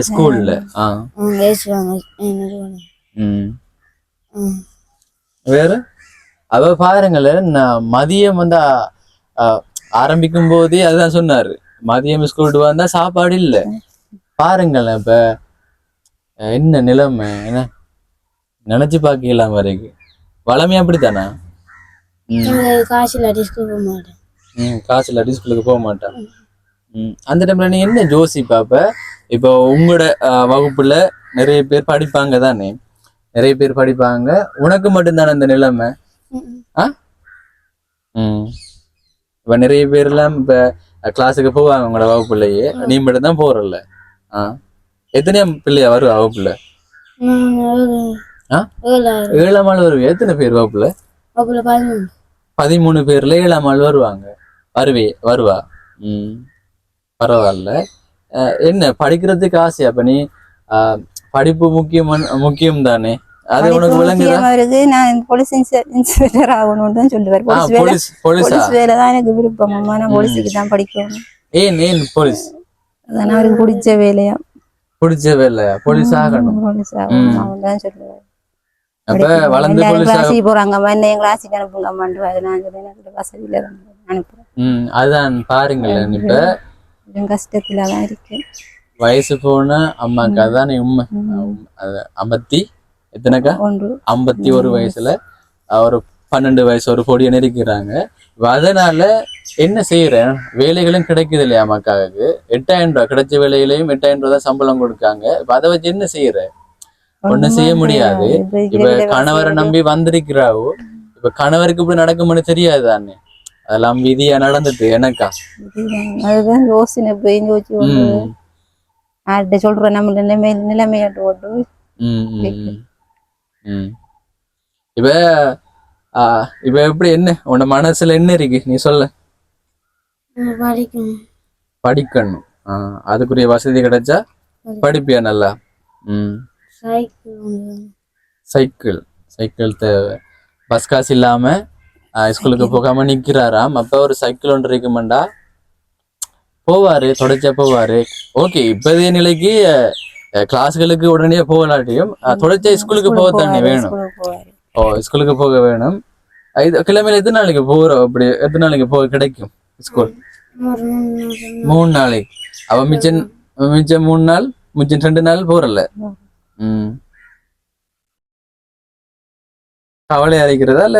ஸ்கூல்ல அவங்க ஏசுவாங்க. வேற அவ பாருங்களேன், நான் மதியம் வந்து ஆரம்பிக்கும் போதே அதுதான் சொன்னாரு, மதியம் ஸ்கூல் வந்தா சாப்பாடு இல்ல. பாருங்களேன் இப்ப என்ன நிலைமை, என்ன நினைச்சு பாக்கலாம் வரைக்கும். வளமையா அப்படித்தானா? காசு இல்லாட்டி ஸ்கூலுக்கு போக மாட்டேன். காசு இல்லாட்டி ஸ்கூலுக்கு போக மாட்டேன். அந்த டைம்ல நீ என்ன யோசிப்பாப்ப? இப்போ உங்களோட வகுப்புல நிறைய பேர் படிப்பாங்க தானே, நிறைய பேர் படிப்பாங்க, உனக்கு மட்டும்தானே அந்த நிலைமை? இப்ப நிறைய பேர் எல்லாம் இப்ப கிளாஸுக்கு போவாங்க உங்களோட வகுப்புலயே, நீ மட்டும் தான் போறல. எத்தனையாம் பிள்ளையா வருவா வகுப்புல? 7ஆம் ஆள் வருவே. எத்தனை பேர் வகுப்புல? 13 பேர்ல 7ஆம் ஆள் வருவாங்க. வருவா. பரவாயில்ல. என்ன படிக்கிறதுக்கு ஆசையா? அப்ப நீ படிப்பு முக்கியம் தானே, அது உனக்கு விளங்குதா? நான் போலீஸ் இன்ஸ்பெக்டர் ஆகணும்னு தான் சொல்லுவார். போலீஸ் வேலை தான் எனக்கு விருப்பம். நான் போலீஸுக்கு தான் படிக்கணும். ஏன் போலீஸ்? அதான் அவருக்கு பிடிச்ச வேலையா. பிடிச்ச வேலை போலீஸ் ஆகணும். போலீஸ் ஆகணும் அவன் தான் சொல்லுவார். அப்ப வளர்ந்து கிளாஸுக்கு போறாங்க, என்ன கிளாஸுக்கு அனுப்புங்க, எனக்கு வசதியில அனுப்புறேன். அதுதான் பாருங்களேன், இப்ப கஷ்டத்துலதான் இருக்கு. வயசு போன அம்மாக்கு அதான் உண்மை. 51 வயசுல ஒரு 12 வயசு ஒரு பொடியை நெருக்கிறாங்க. அதனால என்ன செய்யறேன், வேலைகளும் கிடைக்குது இல்லையா அம்மாக்காவுக்கு? 8000 ரூபாய் கிடைச்ச வேலைகளையும் 8000 ரூபாய் தான் சம்பளம் கொடுக்காங்க. இப்ப அதை வச்சு என்ன செய்யற? ஒண்ணும் செய்ய முடியாது. இப்ப கணவரை நம்பி வந்திருக்கிறாவோ, இப்ப கணவருக்கு இப்படி நடக்கும்னு தெரியாது தானே, அதெல்லாம் விதியா நடந்துட்டு எனக்கா. அதுதான் யோசனை போய் யார்கிட்ட சொல்றேன், நம்ம நிலைமையாட்டு ஓட்டு. இப்ப எப்படி, என்ன உன் மனசுல என்ன இருக்கு நீ சொல்ல? படிக்கணும். அதுக்குரிய வசதி கிடைச்சா படிப்பியா நல்லா? சைக்கிள் தேவை. பஸ் காசு இல்லாம ஸ்கூலுக்கு போகாம நிக்கிறாராம். அப்ப ஒரு சைக்கிள் ஒன்று இருக்குமெண்டா போவாரு, தொடர்ச்சியா போவாரு. ஓகே, இப்பதே நிலைக்கு கிளாஸ்களுக்கு உடனே போகலாட்டியும் தொடர்ச்சியா ஸ்கூலுக்கு போக தானே வேணும். ஸ்கூலுக்கு போக வேணும். கிழமையில எத்தனை நாளைக்கு போறோம்? அப்படி எத்தனை நாளைக்கு போக கிடைக்கும் ஸ்கூல்? 3 நாளைக்கு. அவ மிச்சம் 3 நாள், மிச்சம் 2 நாள் போறல. கவலை அரைக்கிறதா இல்ல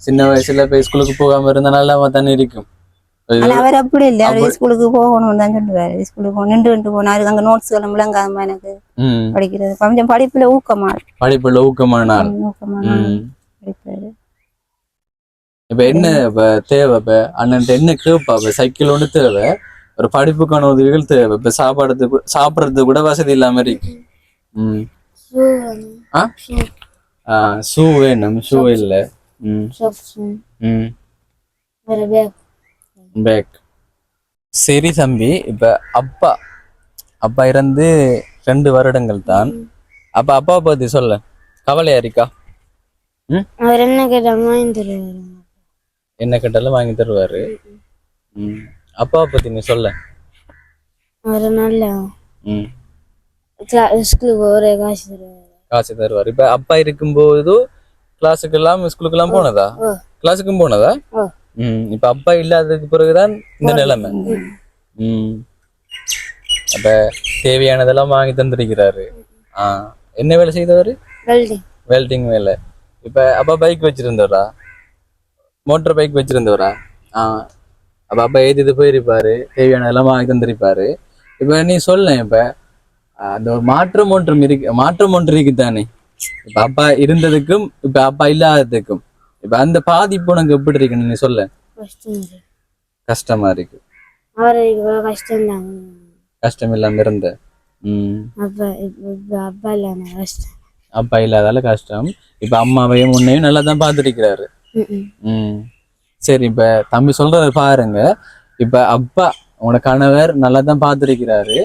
சின்ன வயசுல போய் ஸ்கூலுக்கு போகாம இருந்தா நல்லா தானே இருக்கும்? அவர் அப்படி இல்ல, அவர் ஸ்கூலுக்கு போகணும்னு தான் சொல்லுவாரு. ஸ்கூலுக்கு நின்று போனாரு, அங்க நோட்ஸ் எல்லாம் விளங்காம எனக்கு படிக்கிறது கொஞ்சம் படிப்புல ஊக்கமானார். படிப்பாரு. இப்ப என்ன தேவை? இப்ப அண்ணன் என்ன கேட்பா? சைக்கிள் ஒண்ணு தேவை, ஒரு படிப்புக்கான உதவிகள் தேவை. இப்ப சாப்பிடறதுக்கு கூட வசதி இல்லாம இருக்கு. ஷூ வேணும், ஷூ இல்ல. பேக். சரி தம்பி, இப்ப அப்பா இறந்து 2 வருடங்கள் தான். அப்ப அப்பா பத்தி சொல்ல கவலையா இருக்கா? அவர் என்ன கேட்டாலும் வாங்கி தருவாரு. என்ன கேட்டாலும் வாங்கி தருவாரு. அப்பா பத்தி நீ சொல்ல. அவர் நல்ல ஸ்கூலுக்கு ஒரே காசு தருவாரு. இப்ப அப்பா இருக்கும்போது கிளாஸுக்கு எல்லாம் ஸ்கூலுக்கு எல்லாம் போனதா? கிளாஸுக்கும் போனதா? இப்ப அப்பா இல்லாததுக்கு பிறகுதான் இந்த நிலைமை. அப்ப தேவையானதெல்லாம் வாங்கி தந்திருக்கிறாரு. என்ன வேலை செய்தவரு? வெல்டிங் வேலை. இப்ப அப்பா பைக் வச்சிருந்தவரா? மோட்டர் பைக் வச்சிருந்தவரா? அப்ப அப்பா ஏதிட்டு போயிருப்பாரு, தேவையானதெல்லாம் வாங்கி தந்திருப்பாரு. இப்ப நீ சொல்ல, இப்ப அந்த ஒரு மாற்றம் ஒன்று இருக்குதானே, இப்ப அப்பா இருந்ததுக்கும் இப்ப அப்பா இல்லாததுக்கும் இப்ப அந்த பாதிப்பு உனக்கு எப்படி இருக்குன்னு நீ சொல்ல. கஷ்டமா இருக்கு. கஷ்டம் இல்லாம இருந்த. அப்பா இப்ப அப்பா இல்லாம கஷ்டம். அப்பா இல்லாதால கஷ்டம். இப்ப அம்மாவையும் உன்னையும் நல்லா தான் பார்த்துருக்கிறாரு. சரி, இப்ப தம்பி சொல்றது பாருங்க. இப்ப அப்பா உங்களோட கணவர் நல்லா தான் பார்த்துருக்கிறாரு.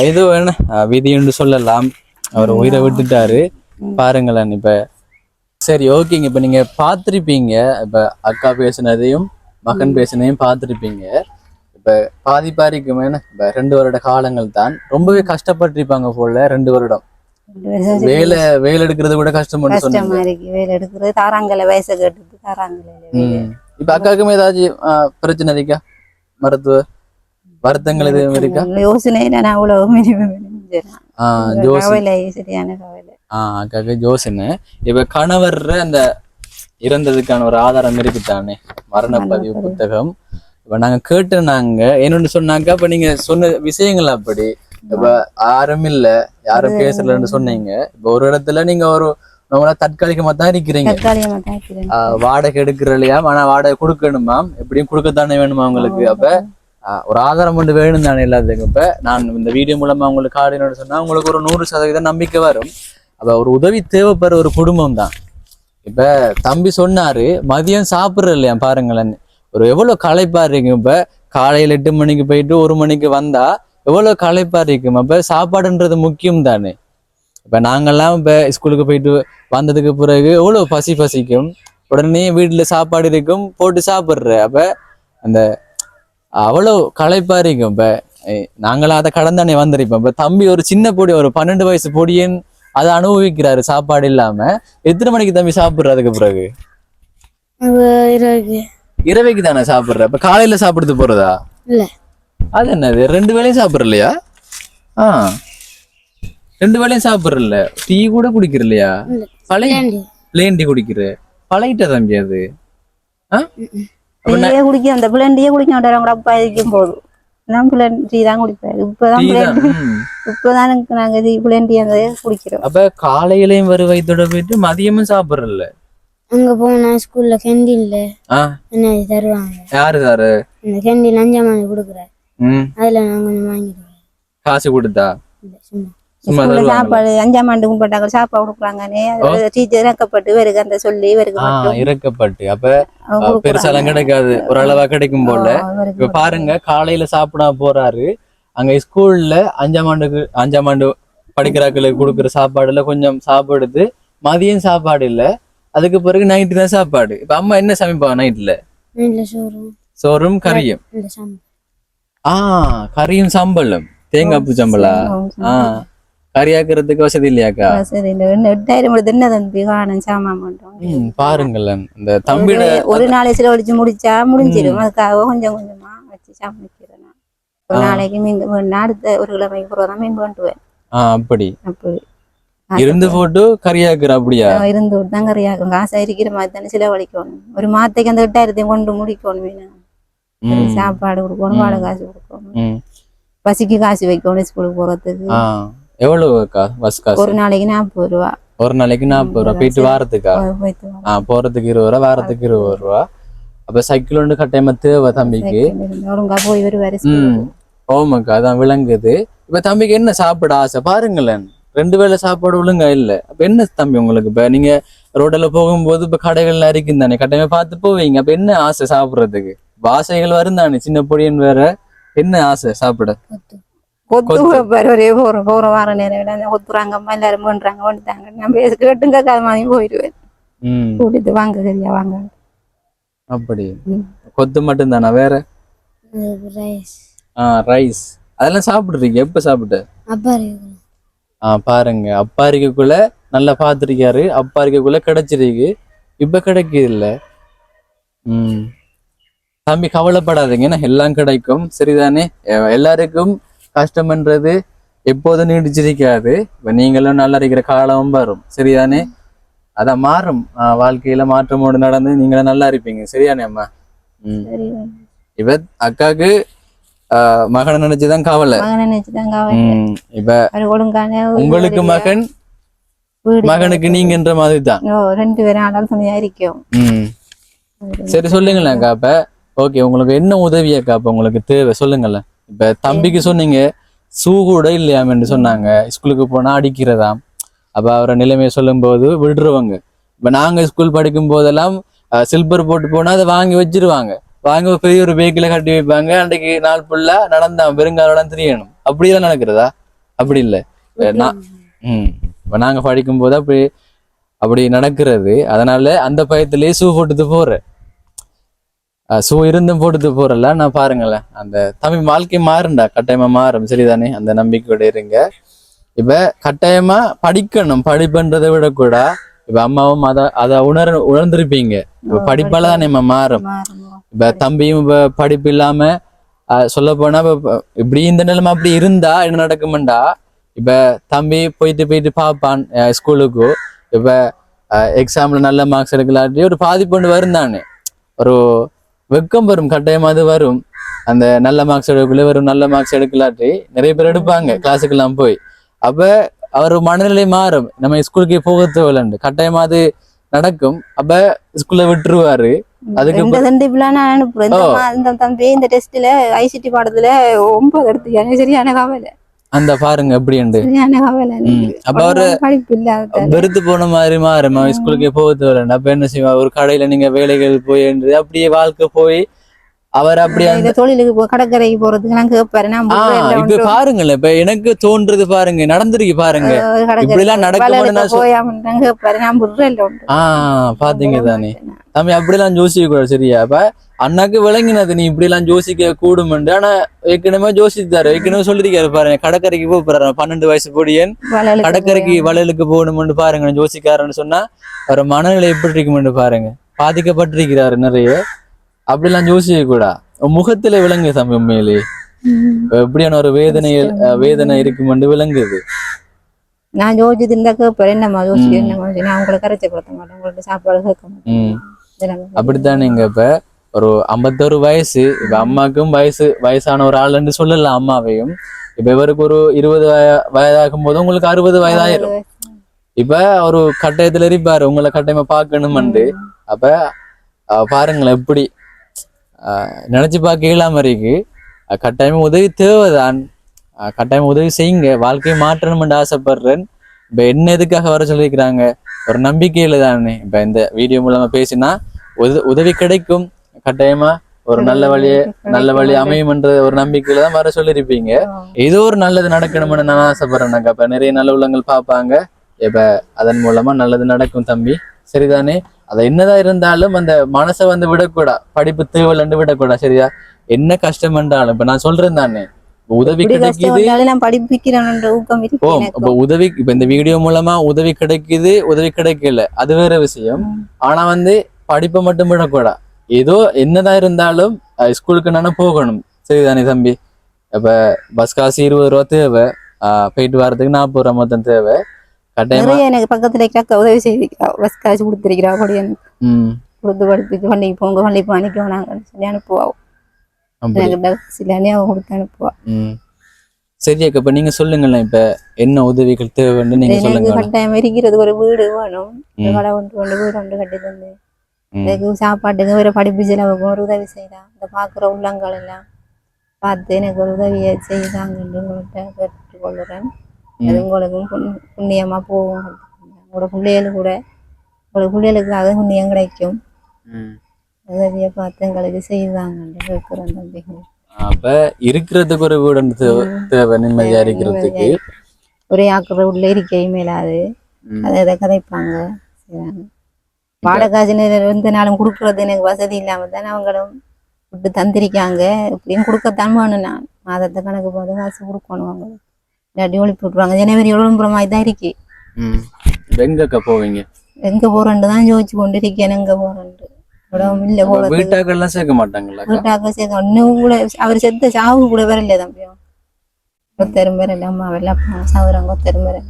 ஏதோ என்ன விதின்னு சொல்லலாம், அவர் உயிரை விட்டுட்டாரு பாருங்களேன். இப்ப சரி, ஓகேங்க. இப்ப நீங்க பார்த்துருப்பீங்க, இப்ப அக்கா பேசினதையும் மகன் பேசினதையும் பார்த்துருப்பீங்க. இப்ப பாதிப்பாரிக்குமே இப்ப 2 வருட காலங்கள் தான் ரொம்பவே கஷ்டப்பட்டிருப்பாங்க போல. 2 வருடம் வேலை எடுக்கிறது கூட கஷ்டப்பட்டு கஷ்டமா இருக்கு. வேலை எடுக்கிறது தாராங்கல வயசை கேட்டு தாராங்கல. இப்ப அக்காவுக்குமே ஏதாச்சும் பிரச்சனை இருக்கா? மருத்துவ வருத்தங்கள் எதுவும் இருக்கா? யோசனை நான் அவ்வளவு சரியான கவலை. அக்காவுக்கு யோசனை. இப்ப கணவர் அந்த இறந்ததுக்கான ஒரு ஆதாரம் இருக்குதானே, மரணப்பதிவு புத்தகம். இப்ப நாங்க கேட்டு நாங்க என்னன்னு சொன்னாங்க. இப்ப நீங்க சொன்ன விஷயங்கள் அப்படி இப்ப யாரும் இல்ல, யாரும் பேசலன்னு சொன்னீங்க. இப்ப ஒரு இடத்துல நீங்க ஒரு நம்மள தற்காலிகமா தான் இருக்கிறீங்க. வாடகை எடுக்கிற இல்லையா, ஆனா வாடகை கொடுக்கணுமாம், எப்படியும் கொடுக்கத்தானே வேணுமா உங்களுக்கு. அப்ப ஒரு ஆதாரம் ஒன்று வேணும் தானே எல்லாத்துக்கும். இப்ப நான் இந்த வீடியோ மூலமா உங்களுக்கு கார்டு சொன்னா உங்களுக்கு ஒரு 100% நம்பிக்கை வரும். அப்ப ஒரு உதவி தேவைப்படுற ஒரு குடும்பம் தான். இப்ப தம்பி சொன்னாரு மதியம் சாப்பிடுற இல்லையா பாருங்களேன், ஒரு எவ்வளவு களைப்பா இருக்கும். இப்ப காலையில 8 மணிக்கு போயிட்டு 1 மணிக்கு வந்தா எவ்வளவு களைப்பா இருக்கும். அப்ப சாப்பாடுன்றது முக்கியம் தானே. இப்ப நாங்கெல்லாம் இப்ப ஸ்கூலுக்கு போயிட்டு வந்ததுக்கு பிறகு எவ்வளவு பசிக்கும். உடனே வீட்டுல சாப்பாடு இருக்கும், போட்டு சாப்பிடுற. அப்ப அந்த அவ்வளவு களைப்பா இருக்கும். இப்ப நாங்களாம் அதை கடந்தானே வந்திருப்போம். இப்ப தம்பி ஒரு சின்ன பொடி, ஒரு 12 வயசு பொடியன் அதை அனுபவிக்கிறாரு சாப்பாடு இல்லாம. எத்தனை மணிக்கு தம்பி சாப்பிடுற? அதுக்கு பிறகு இரவைக்கு தானே சாப்பிடுற. இப்ப காலையில சாப்பிடுறது போறதா? இல்ல, அது என்னது 2 வேளையும் சாப்பிடுற இல்லையா? 2 வேளையும் சாப்பிடுற இல்ல, டீ கூட குடிக்கிற இல்லையா? பிளேன் டீ குடிக்கிற பழையிட்ட தம்பி அது. குடிக்க அந்த பிளேண்டியே குடிக்க மாட்டாங்க. அப்பா இருக்கும் போது நான் பிளேன் டீ தான் குடிப்பேன். இப்பதான் நாங்க பிளேன் டீ அந்த குடிக்கிறோம். அப்ப காலையிலயும் வரு வயிற்றோட போயிட்டு மதியமும் சாப்பிடுறல. அங்க போனா ஸ்கூல்ல கேண்டீன்ல என்ன தருவாங்க. யாரு தாரு? இந்த கேண்டீன் 5 மணி கொடுக்குறாரு. அதுல நான் கொஞ்சம் வாங்கிடுவேன். காசு கொடுத்தா? சாப்பாடு 5ஆம் ஆண்டு கும்பிட்டாங்க, சாப்பாடு கொடுக்குறாங்கன்னே டீச்சர் இறக்கப்பட்டு வருது அந்த சொல்லி இறக்கப்பட்டு. அப்ப பெருசாலாம் கிடைக்காது, ஒரு அளவா கிடைக்கும் போல. இப்ப பாருங்க, காலையில சாப்பிட போறாரு. அங்க ஸ்கூல்ல 5ஆம் ஆண்டு படிக்கிறாக்களுக்கு கொடுக்குற சாப்பாடுல கொஞ்சம் சாப்பிடுது. மதியம் சாப்பாடு இல்ல, அதுக்கு பிறகு நைட்டு தான் சாப்பாடு. இப்ப அம்மா என்ன சமைப்பாங்க நைட்ல? சோறும் கறியும். கறியும் சம்பளம், தேங்காய் பூ சம்பளா. கறியாக்குறதுக்கு வசதி இல்லையாக்கா? பாருங்களேன், இந்த தம்பியோட ஒரு நாளை செலவழிச்சு முடிச்சா முடிஞ்சிடும். அதுக்காக கொஞ்சம் கொஞ்சமா வச்சு சமைக்கிறேன். ஒரு நாளைக்கு மீன் அடுத்த ஒரு கிழமைக்கு போறதான் மீன் பண்ணுவேன். அப்படி இருந்து போட்டு கறியாக்குற? அப்படியா? இருந்து போட்டு தான் கறியாக்கும். காசா இருக்கிற மாதிரி தானே செலவழிக்கணும். ஒரு மாத்தைக்கு அந்த 8000 கொண்டு முடிக்கணும். சாப்பாடு கொடுக்கணும், வாடகை காசு கொடுக்கணும், பசிக்கு காசு வைக்கணும், ஸ்கூலுக்கு போறதுக்கு. எவ்வளவு பஸ் காசு? ஒரு நாளைக்கு 40 ரூபா. ஒரு நாளைக்கு 40 ரூபா. போயிட்டு வாரத்துக்கா? போறதுக்கு 20 ரூபா, வாரத்துக்கு 20 ரூபா. அப்ப சைக்கிள் ஒன்று கட்டாயமா தேவை தம்பிக்கு. ஒழுங்கா போய் வருவாரு. ஓமாக்கா, அதான் விளங்குது. இப்ப தம்பிக்கு என்ன சாப்பிட ஆசை பாருங்களேன். 2 வேளை சாப்பாடு ஒழுங்கா இல்ல. அப்ப என்ன தம்பி உங்களுக்கு? இப்ப நீங்க ரோட்ல போகும்போது இப்ப கடைகள்ல இருக்கும் தானே, கட்டாயமா பார்த்து போவீங்க. அப்ப என்ன ஆசை சாப்பிடுறதுக்கு? ஆசைகள் வரும் தானே, சின்ன பொடியன் வேற. என்ன ஆசை சாப்பிட? ஒரே போற வார நேரம் கொத்துறாங்க, எல்லாரும் பண்றாங்க, வந்துட்டாங்க. நம்ம கேட்டுங்க கதை மாதிரி போயிடுவேன். கூட்டிட்டு வாங்க சரியா வாங்க. அப்படி கொத்து மட்டும் தானா? வேற ரைஸ் அதெல்லாம் சாப்பிடுறீங்க? எப்ப சாப்பிட்ட? பாருங்க, அப்பா இருக்கக்குள்ள நல்லா பாத்துருக்காரு. அப்பா இருக்கக்குள்ள கிடைச்சிருக்கு, இப்ப கிடைக்குது இல்ல. தம்பி கவலைப்படாதீங்க, எல்லாம் கிடைக்கும். சரிதானே? எல்லாருக்கும் கஷ்டம்ன்றது எப்போதும் நீடிச்சிருக்காது. இப்ப நீங்களும் நல்லா இருக்கிற காலம் வரும். சரிதானே? அதான் மாறும். வாழ்க்கையில மாற்றமோடு நடந்து நீங்களும் நல்லா இருப்பீங்க. சரியானே அம்மா? இப்ப அக்காக்கு மகனை நினைச்சுதான் கவலை. இப்ப உங்களுக்கு மகன், மகனுக்கு நீங்கன்ற மாதிரி தான். 2 பேரும் ஆனாலும் துணையா இருக்கும். சரி, சொல்லுங்களேன் அக்கா. இப்ப ஓகே, உங்களுக்கு என்ன உதவியாக்கா இப்ப உங்களுக்கு தேவை சொல்லுங்களேன். இப்ப தம்பிக்கு சொன்னீங்க ஷூ கூட இல்லையாம் என்று சொன்னாங்க. ஸ்கூலுக்கு போனா அடிக்கிறதாம். அப்ப அவரை நிலைமையை சொல்லும் போது விடுறவங்க. இப்ப நாங்க ஸ்கூல் படிக்கும் போதெல்லாம் சில்பர் போட்டு போனா அதை வாங்கி வச்சிருவாங்க. வாங்கி பெரிய ஒரு பேக்கில கட்டி வைப்பாங்க. அன்றைக்கு நாள் ஃபுல்லா நடந்தான் பெருங்காலோட தெரியணும். அப்படியெல்லாம் நடக்கிறதா? அப்படி இல்லை. இப்ப நாங்க படிக்கும் போது அப்படி நடக்கிறது. அதனால அந்த பயத்திலேயே ஷூ போட்டுட்டு போறேன். ஷூ இருந்தும் போட்டுட்டு போறல. நான் பாருங்களேன், அந்த தமிழ் வாழ்க்கை மாறுண்டா, கட்டாயமா மாறும். சரிதானே? அந்த நம்பிக்கையோட இருங்க. இப்ப கட்டாயமா படிக்கணும். படிப்புன்றதை விட கூட இப்ப அம்மாவும் அதை உணர்ந்திருப்பீங்க. இப்ப படிப்பால தானே மாறும். இப்ப தம்பியும் இப்ப படிப்பு இல்லாம சொல்ல போனா இப்படி இந்த நிலைமை அப்படி இருந்தா என்ன நடக்கும்டா, இப்ப தம்பி போயிட்டு பார்ப்பான் ஸ்கூலுக்கு. இப்ப எக்ஸாம்ல நல்ல மார்க்ஸ் எடுக்கலாட்டி ஒரு பாதிப்பு வரும் தானே, ஒரு வெக்கம் வரும். கட்டாயமா அது வரும். அந்த நல்ல மார்க்ஸ் எடுக்கக்குள்ளே வரும். நல்ல மார்க்ஸ் எடுக்கலாட்டி நிறைய பேர் எடுப்பாங்க கிளாஸுக்கெல்லாம் போய். அப்ப அவர் மனநிலை மாறும். நம்ம ஸ்கூலுக்கே போக தேவையில்லை, கட்டாயமா அது நடக்கும். அப்ப ஸ்கூல்ல விட்டுருவாரு. அதுக்கு தம்பி இந்த டெஸ்ட்ல ஐசிடி பாடத்துல 9 எடுத்துக்காங்க. சரியான கவலை. அந்த பாருங்க எப்படி உண்டு. அப்ப அவரு வெறுத்து போன மாதிரி மாறும். ஸ்கூலுக்கே போக தேவையில்லை. அப்ப என்ன செய்வா, ஒரு கடையில நீங்க வேலைகள் போய் அப்படியே வாழ்க்கை போய் அவர் அப்படியே தொழிலுக்கு கடற்கரைக்கு போறதுக்கு நான் கேட்பாரு. இப்ப பாருங்களேன், இப்ப எனக்கு தோன்றது பாருங்க, நடந்திருக்கு பாருங்க. இப்படி எல்லாம் நடக்கும். பாத்தீங்க தானே தம்பி, அப்படிலாம் யோசிக்க கூடாது. சரியா? அப்ப அண்ணாக்கு விளங்கினது நீ இப்படி எல்லாம் யோசிக்க கூடும். ஆனா ஏற்கனவே யோசித்தாரு, ஏற்கனவே சொல்லிருக்காரு பாருங்க. கடற்கரைக்கு போறாரு 12 வயசு பொடியன் கடற்கரைக்கு வளையலுக்கு போகணும்னு பாருங்க யோசிக்காருன்னு சொன்னா அவர் மனநிலை எப்படி இருக்கும்னு பாருங்க. பாதிக்கப்பட்டிருக்கிறாரு நிறைய. அப்படிலாம் யோசிக்க கூடா. முகத்துல விளங்கு தம்பி, உண்மையிலே எப்படியான ஒரு வேதனை இருக்குமென்று விளங்குது. நான் யோசிச்சு இருந்தா கேட்பேன். என்னம்மா யோசிச்சு என்னமா, நான் உங்களை கரைச்சி கொடுத்த மாட்டேன், உங்கள்ட்ட சாப்பாடு கேட்க மாட்டேன். அப்படித்தானேங்க. இப்ப ஒரு 51 வயசு. இப்ப அம்மாக்கும் வயசான ஒரு ஆளுன்னு சொல்லலாம் அம்மாவையும். இப்ப இவருக்கு ஒரு 20 வயதாகும் போது உங்களுக்கு 60 வயதாயிரும். இப்ப ஒரு கட்டாயத்துல இருப்பாரு, உங்களை கட்டாயமா பார்க்கணும்னு. அப்ப பாருங்களேன், எப்படி நினைச்சு பார்க்க இயலாம இருக்கு. கட்டாயமா உதவி தேவைதான். கட்டாயமா உதவி செய்யுங்க. வாழ்க்கையை மாற்றணும்னு ஆசைப்படுறேன். இப்ப என்ன எதுக்காக வர சொல்லியிருக்கிறாங்க, ஒரு நம்பிக்கையில தானே. இப்ப இந்த வீடியோ மூலமா பேசினா உதவி கிடைக்கும். கட்டாயமா ஒரு நல்ல வழி அமையும்ன்ற ஒரு நம்பிக்கையில தான் வர சொல்லியிருப்பீங்க. ஏதோ ஒரு நல்லது நடக்கணும்னு நான் ஆசைப்படுறேன்னாக்கா. இப்ப நிறைய நல்ல உள்ளங்கள் பார்ப்பாங்க. இப்ப அதன் மூலமா நல்லது நடக்கும் தம்பி. சரிதானே? அது என்னதான் இருந்தாலும் அந்த மனசை விடக்கூடா. படிப்பு தேவையில்லைன்னு விடக்கூடா. சரியா? என்ன கஷ்டம் என்றாலும் இப்ப நான் சொல்றேன் தானே, உதவி கிடைக்குது. உதவி இப்ப இந்த வீடியோ மூலமா உதவி கிடைக்குது, உதவி கிடைக்கல, அது வேற விஷயம். ஆனா படிப்பை மட்டும் விடக்கூடா. ஏதோ என்னதான் இருந்தாலும் ஸ்கூலுக்கு நானே போகணும். சரிதானே தம்பி? இப்ப பஸ் காசு 20 ரூபா தேவை, போயிட்டு வர்றதுக்கு 40 ரூபா மொத்தம் தேவை. எனக்கு பக்கத்துல உதவி செய்திருக்கா, பஸ் காசு கொடுத்துருக்கிறா. கொடுத்து படிப்புக்கு வண்டிக்கு போங்க, வண்டிக்கு அனுப்பிவோம் நாங்க சொல்லி அனுப்புவோம். கொடுத்து அனுப்புவா. சரியாக்கா, இப்ப நீங்க சொல்லுங்களேன், இப்ப என்ன உதவிகள் தேவைன்னு நீங்க சொல்லுங்க. கட்டாயம் இருக்கிறது ஒரு வீடு வேணும். கடை ஒன்று வீடு ஒன்று கட்டி தந்து எனக்கு சாப்பாட்டுக்கு ஒரு படிப்பு செலவுக்கு ஒரு உதவி செய்யலாம். இந்த பாக்குற உள்ளங்கள் எல்லாம் பார்த்து எனக்கு ஒரு உதவியை செய்தாங்கன்னு உங்கள்கிட்ட கேட்டுக்கொள்ளுறேன். அது உங்களுக்கும் புண்ணியமா போகும். உங்களோட பிள்ளைகளுக்காக புண்ணியம் கிடைக்கும். உதவியை பார்த்து எங்களுக்கு செய்தாங்கன்னு கேட்கிறேன் தம்பிகள். அப்ப இருக்கிறதுக்கு ஒரு வீடு தேவை, நிம்மதியா இருக்கிறதுக்கு. ஒரே ஆக்குற உள்ள இருக்கையும் மேலாது அதை கதைப்பாங்க. வாடகாசின்னு எந்த நாளும் கொடுக்கறது எனக்கு வசதி இல்லாம தானே அவங்களும் விட்டு தந்திருக்காங்க. இப்படியும் கொடுக்கத்தான் வேணும். நான் மாதத்தை கணக்கு போது காசு கொடுக்கணும். அவங்களுக்கு இல்லாட்டி ஒழிப்பு விட்டுருவாங்க. ஜனவரி ஒழுங்குற மாதிரி தான் இருக்கு. எங்க போவீங்க? எங்க போறேன்னு தான் யோசிச்சு கொண்டு இருக்கேன். எங்க போறேன்ட்டு இல்ல வீட்டாக்கெல்லாம் சேர்க்க மாட்டாங்களா? வீட்டாக்க சேர்க்க இன்னும் கூட அவர் செத்த சாவு கூட வரல தம்பியும். கொத்தரும் வரல, அம்மா வெள்ளம் சாகுறாங்க. கொத்தரும் வரல.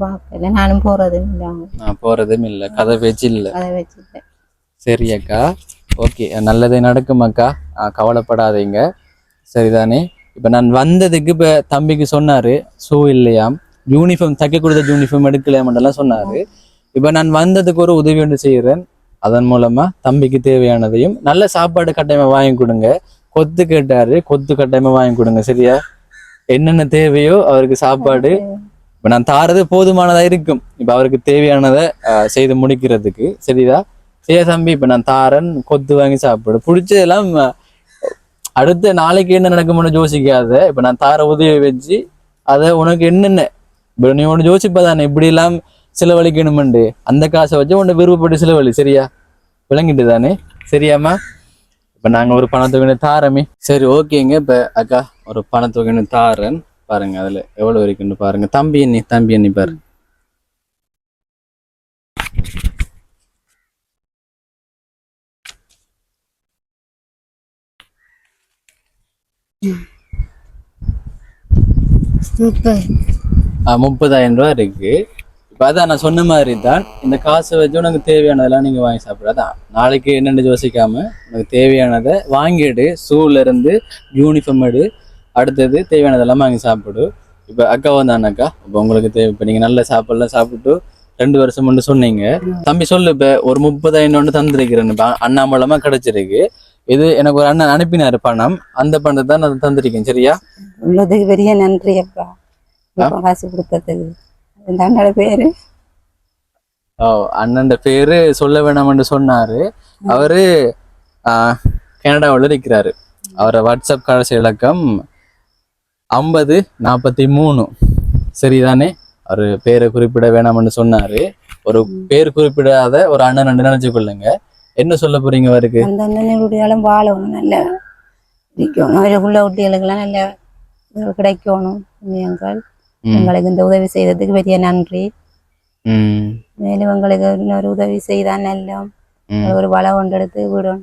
பாக்கல, நானும் போறதும் இல்லை. நான் போறதும் இல்லை, கதை பேச்சு இல்லை. சரி அக்கா, ஓகே, நல்லதே நடக்கும் அக்கா, கவலைப்படாதீங்க. சரிதானே? இப்ப நான் வந்ததுக்கு இப்ப தம்பிக்கு சொன்னாரு ஷூ இல்லையாம், யூனிஃபார்ம் தைக்க கொடுத்த யூனிஃபார்ம் எடுக்கலையாமெல்லாம் சொன்னாரு. இப்ப நான் வந்ததுக்கு ஒரு உதவி ஒன்று செய்யறேன். அதன் மூலமா தம்பிக்கு தேவையானதையும் நல்ல சாப்பாடு கட்டாயமா வாங்கி கொடுங்க. கொத்து கேட்டாரு, கொத்து கட்டாயமா வாங்கி கொடுங்க சரியா? என்னென்ன தேவையோ அவருக்கு சாப்பாடு இப்ப நான் தாரது போதுமானதா இருக்கும். இப்ப அவருக்கு தேவையானதை செய்து முடிக்கிறதுக்கு சரிதா? சரியா தம்பி? இப்ப நான் தாரன், கொத்து வாங்கி சாப்பிடு, பிடிச்சதெல்லாம் அடுத்த நாளைக்கு என்ன நடக்கும்னு யோசிக்காத. இப்ப நான் தார உதவி வச்சு அதை உனக்கு என்னென்ன இப்ப நீ ஒன்று யோசிப்பதானே இப்படி எல்லாம் செலவழிக்கணுமெண்டு, அந்த காசை வச்சு உன்னை விருப்பப்பட்டு செலவழி சரியா? விளங்கிட்டு தானே? சரியாம்மா? இப்ப நாங்க ஒரு பணத்தொகை தாரமே. சரி ஓகேங்க. இப்ப அக்கா ஒரு பணத்தொகை தாரன் பாருங்க, அதுல எவ்வளவு இருக்குன்னு பாருங்க. தம்பி எண்ணி பாரு. முப்பது. 30,000 ரூபாய் இருக்கு. இப்ப அதான் நான் சொன்ன மாதிரி தான், இந்த காசை வச்சு உனக்கு தேவையானதெல்லாம் நீங்க வாங்கி சாப்பிடாதான். நாளைக்கு என்னென்னு யோசிக்காம உனக்கு தேவையானதை வாங்கிடு. ஷூல இருந்து யூனிஃபார்ம் எடு, அடுத்தது தேவையானதெல்லாம் வாங்கி சாப்பிடு. இப்ப அக்கா வந்தானக்கா, இப்ப உங்களுக்கு தேவை. இப்ப நீங்க நல்ல சாப்பாடுலாம் சாப்பிட்டு 2 வருஷம் முன்னு சொன்னீங்க. தம்பி சொல்லு, இப்ப ஒரு 30,000 தந்திருக்கிறேன். அண்ணா மூலமா கிடைச்சிருக்கு. இது எனக்கு ஒரு அண்ணன் அனுப்பினாரு பணம், அந்த பணத்தை தான் நான் தந்திருக்கேன் சரியா? உள்ளதுக்கு பெரிய நன்றி அப்பா, காசு கொடுத்ததுக்கு. இந்த அண்ணோட பேரு அண்ணன் பேரு சொல்ல வேணாம்னு சொன்னாரு. அவரு கனடாவில் இருக்கிறாரு. அவரை வாட்ஸ்அப் கடைசி இலக்கம் 5043 சரிதானே? அவரு பேரை குறிப்பிட வேணாம்னு சொன்னாரு. ஒரு பேர் குறிப்பிடாத ஒரு அண்ணன் நினைச்சு கொள்ளுங்க. என்ன சொல்ல போறீங்க அவருக்கு? அந்த அண்ணனுடைய வாழணும், நல்ல இருக்கணும், உள்ள குட்டிகளுக்கெல்லாம் நல்ல கிடைக்கணும். எங்களுக்கு இந்த உதவி செய்ததுக்கு பெரிய நன்றி. மேலும் எங்களுக்கு இன்னொரு உதவி செய்தான் நல்ல ஒரு வள கொண்டெடுத்து விடும்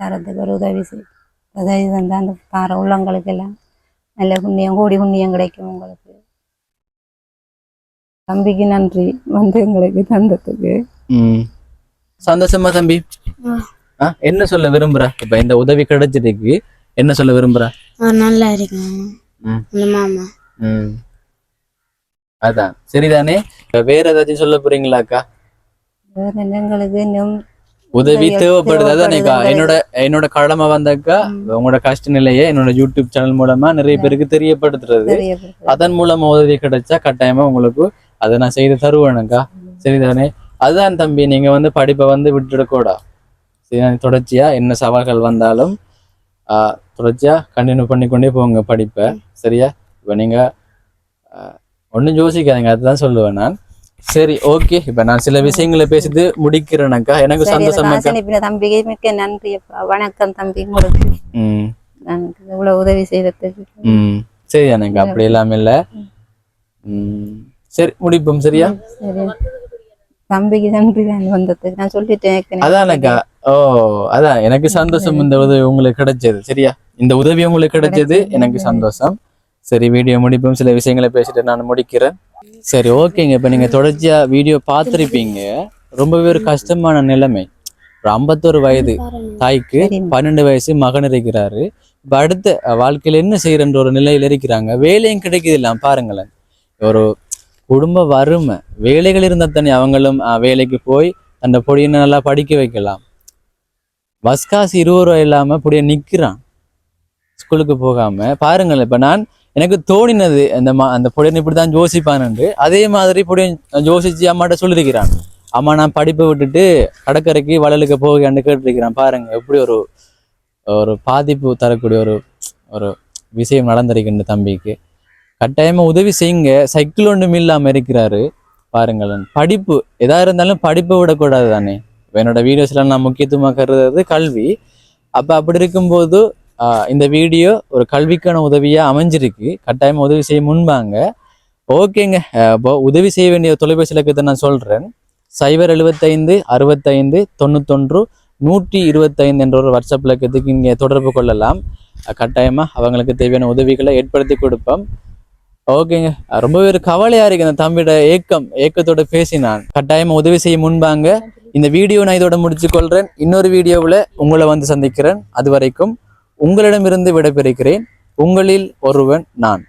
தரத்துக்கு ஒரு உதவி தந்தா அந்த தார உள்ளங்களுக்கு எல்லாம் நல்ல புண்ணியம், கோடி புண்ணியம் கிடைக்கும் உங்களுக்கு. தம்பிக்கு நன்றி வந்து எங்களுக்கு தந்ததுக்கு. சந்தோஷமா தம்பி? என்ன சொல்ல விரும்புற? இப்ப இந்த உதவி கிடைச்சதுக்கு என்ன சொல்ல விரும்புற? நல்லா இருக்கு மாமா. அதான் சரிதானே? வேற ஏதாச்சும் சொல்ல போறீங்களாக்கா? வேற எங்களுக்கு இன்னும் உதவி தேவைப்படுது. அதானேக்கா என்னோட கடமை வந்தாக்கா, உங்களோட கஷ்ட நிலையை என்னோட யூடியூப் சேனல் மூலமா நிறைய பேருக்கு தெரியப்படுத்துறது. அதன் மூலமா உதவி கிடைச்சா கட்டாயமா உங்களுக்கு அதை நான் செய்து தருவேனுக்கா. சரிதானே? அதுதான் தம்பி, நீங்க வந்து படிப்பை வந்து விட்டுடக்கூடா. சரி, தொடர்ச்சியா என்ன சவால்கள் வந்தாலும் தொடர்ச்சியா கண்டினியூ பண்ணிக்கொண்டே போங்க படிப்பை சரியா? இப்ப நீங்க ஒன்னும் யோசிக்காதீங்க, அதுதான் சொல்லுவேன் நான். சரி ஓகே. இப்ப நான் சில விஷயங்களை பேசிட்டு முடிக்கிறேனக்கா. எனக்கு சந்தோஷமா. தம்பிக்கு மிக்க நன்றி. வணக்கம் தம்பி, இவ்வளவு உதவி செய்ததுக்கு. சரி எனக்கு அப்படி எல்லாம் இல்ல. சரி முடிப்போம் சரியா? தம்பிக்கு நன்றி தான் வந்ததுக்கு நான் சொல்லிட்டேன். அதானக்கா. அதான் எனக்கு சந்தோஷம் இந்த உதவி உங்களுக்கு கிடைச்சது சரியா? இந்த உதவி உங்களுக்கு கிடைச்சது எனக்கு சந்தோஷம். சரி வீடியோ முடிப்போம். சில விஷயங்களை பேசிட்டு நான் முடிக்கிறேன். சரி ஓகேங்க. இப்ப நீங்க தொடர்ச்சியா வீடியோ பார்த்திருப்பீங்க. ரொம்பவே ஒரு கஷ்டமான நிலைமை. ஒரு 51 வயது தாய்க்கு 12 வயசு மகன் இருக்கிறாரு. இப்ப அடுத்த வாழ்க்கையில என்ன செய்யறன்ற ஒரு நிலையில இருக்கிறாங்க. வேலையும் கிடைக்குது இல்லாம பாருங்களேன். ஒரு குடும்ப வறுமை, வேலைகள் இருந்தா தானே அவங்களும் வேலைக்கு போய் அந்த பொடியை நல்லா படிக்க வைக்கலாம். பஸ்காசு 20 ரூபாய் இல்லாம பொடிய நிக்கிறான் ஸ்கூலுக்கு போகாம. பாருங்களேன், இப்ப நான் எனக்கு தோணினது அந்த பொடியன் இப்படிதான் யோசிப்பான்னு. அதே மாதிரி பொடியன் யோசிச்சு அம்மாட்ட சொல்லியிருக்கிறான். அம்மா நான் படிப்பை விட்டுட்டு கடற்கரைக்கு வளலுக்கு போகான்னு கேட்டிருக்கிறான். பாருங்க எப்படி ஒரு பாதிப்பு தரக்கூடிய ஒரு விஷயம் நடந்திருக்குன்னு தம்பிக்கு. கட்டாயமா உதவி செய்யுங்க. சைக்கிள் ஒன்றும் இல்லாம இருக்கிறாரு பாருங்களேன். படிப்பு எதா இருந்தாலும் படிப்பை விடக்கூடாது தானே. என்னோட வீடியோஸ்ல நான் முக்கியத்துவமா கருதுறது கல்வி. அப்படி இருக்கும்போது இந்த வீடியோ ஒரு கல்விக்கான உதவியா அமைஞ்சிருக்கு. கட்டாயமா உதவி செய்ய முன்பாங்க. ஓகேங்க. உதவி செய்ய வேண்டிய தொலைபேசி இலக்கத்தை நான் சொல்றேன். 075 65 91 125 என்ற ஒரு வாட்ஸ்அப் இலக்கத்துக்கு இங்கே தொடர்பு கொள்ளலாம். கட்டாயமா அவங்களுக்கு தேவையான உதவிகளை ஏற்படுத்தி கொடுப்போம். ஓகேங்க. ரொம்பவே ஒரு கவலையா இருக்கு அந்த தம்பியோட ஏக்கத்தோட பேசினான். கட்டாயமா உதவி செய்ய முன்பாங்க. இந்த வீடியோ நான் இதோட முடிச்சு கொள்றேன். இன்னொரு வீடியோவில் உங்களை வந்து சந்திக்கிறேன். அது வரைக்கும் உங்களிடமிருந்து விடைபெறுகிறேன். உங்களில் ஒருவன் நான்.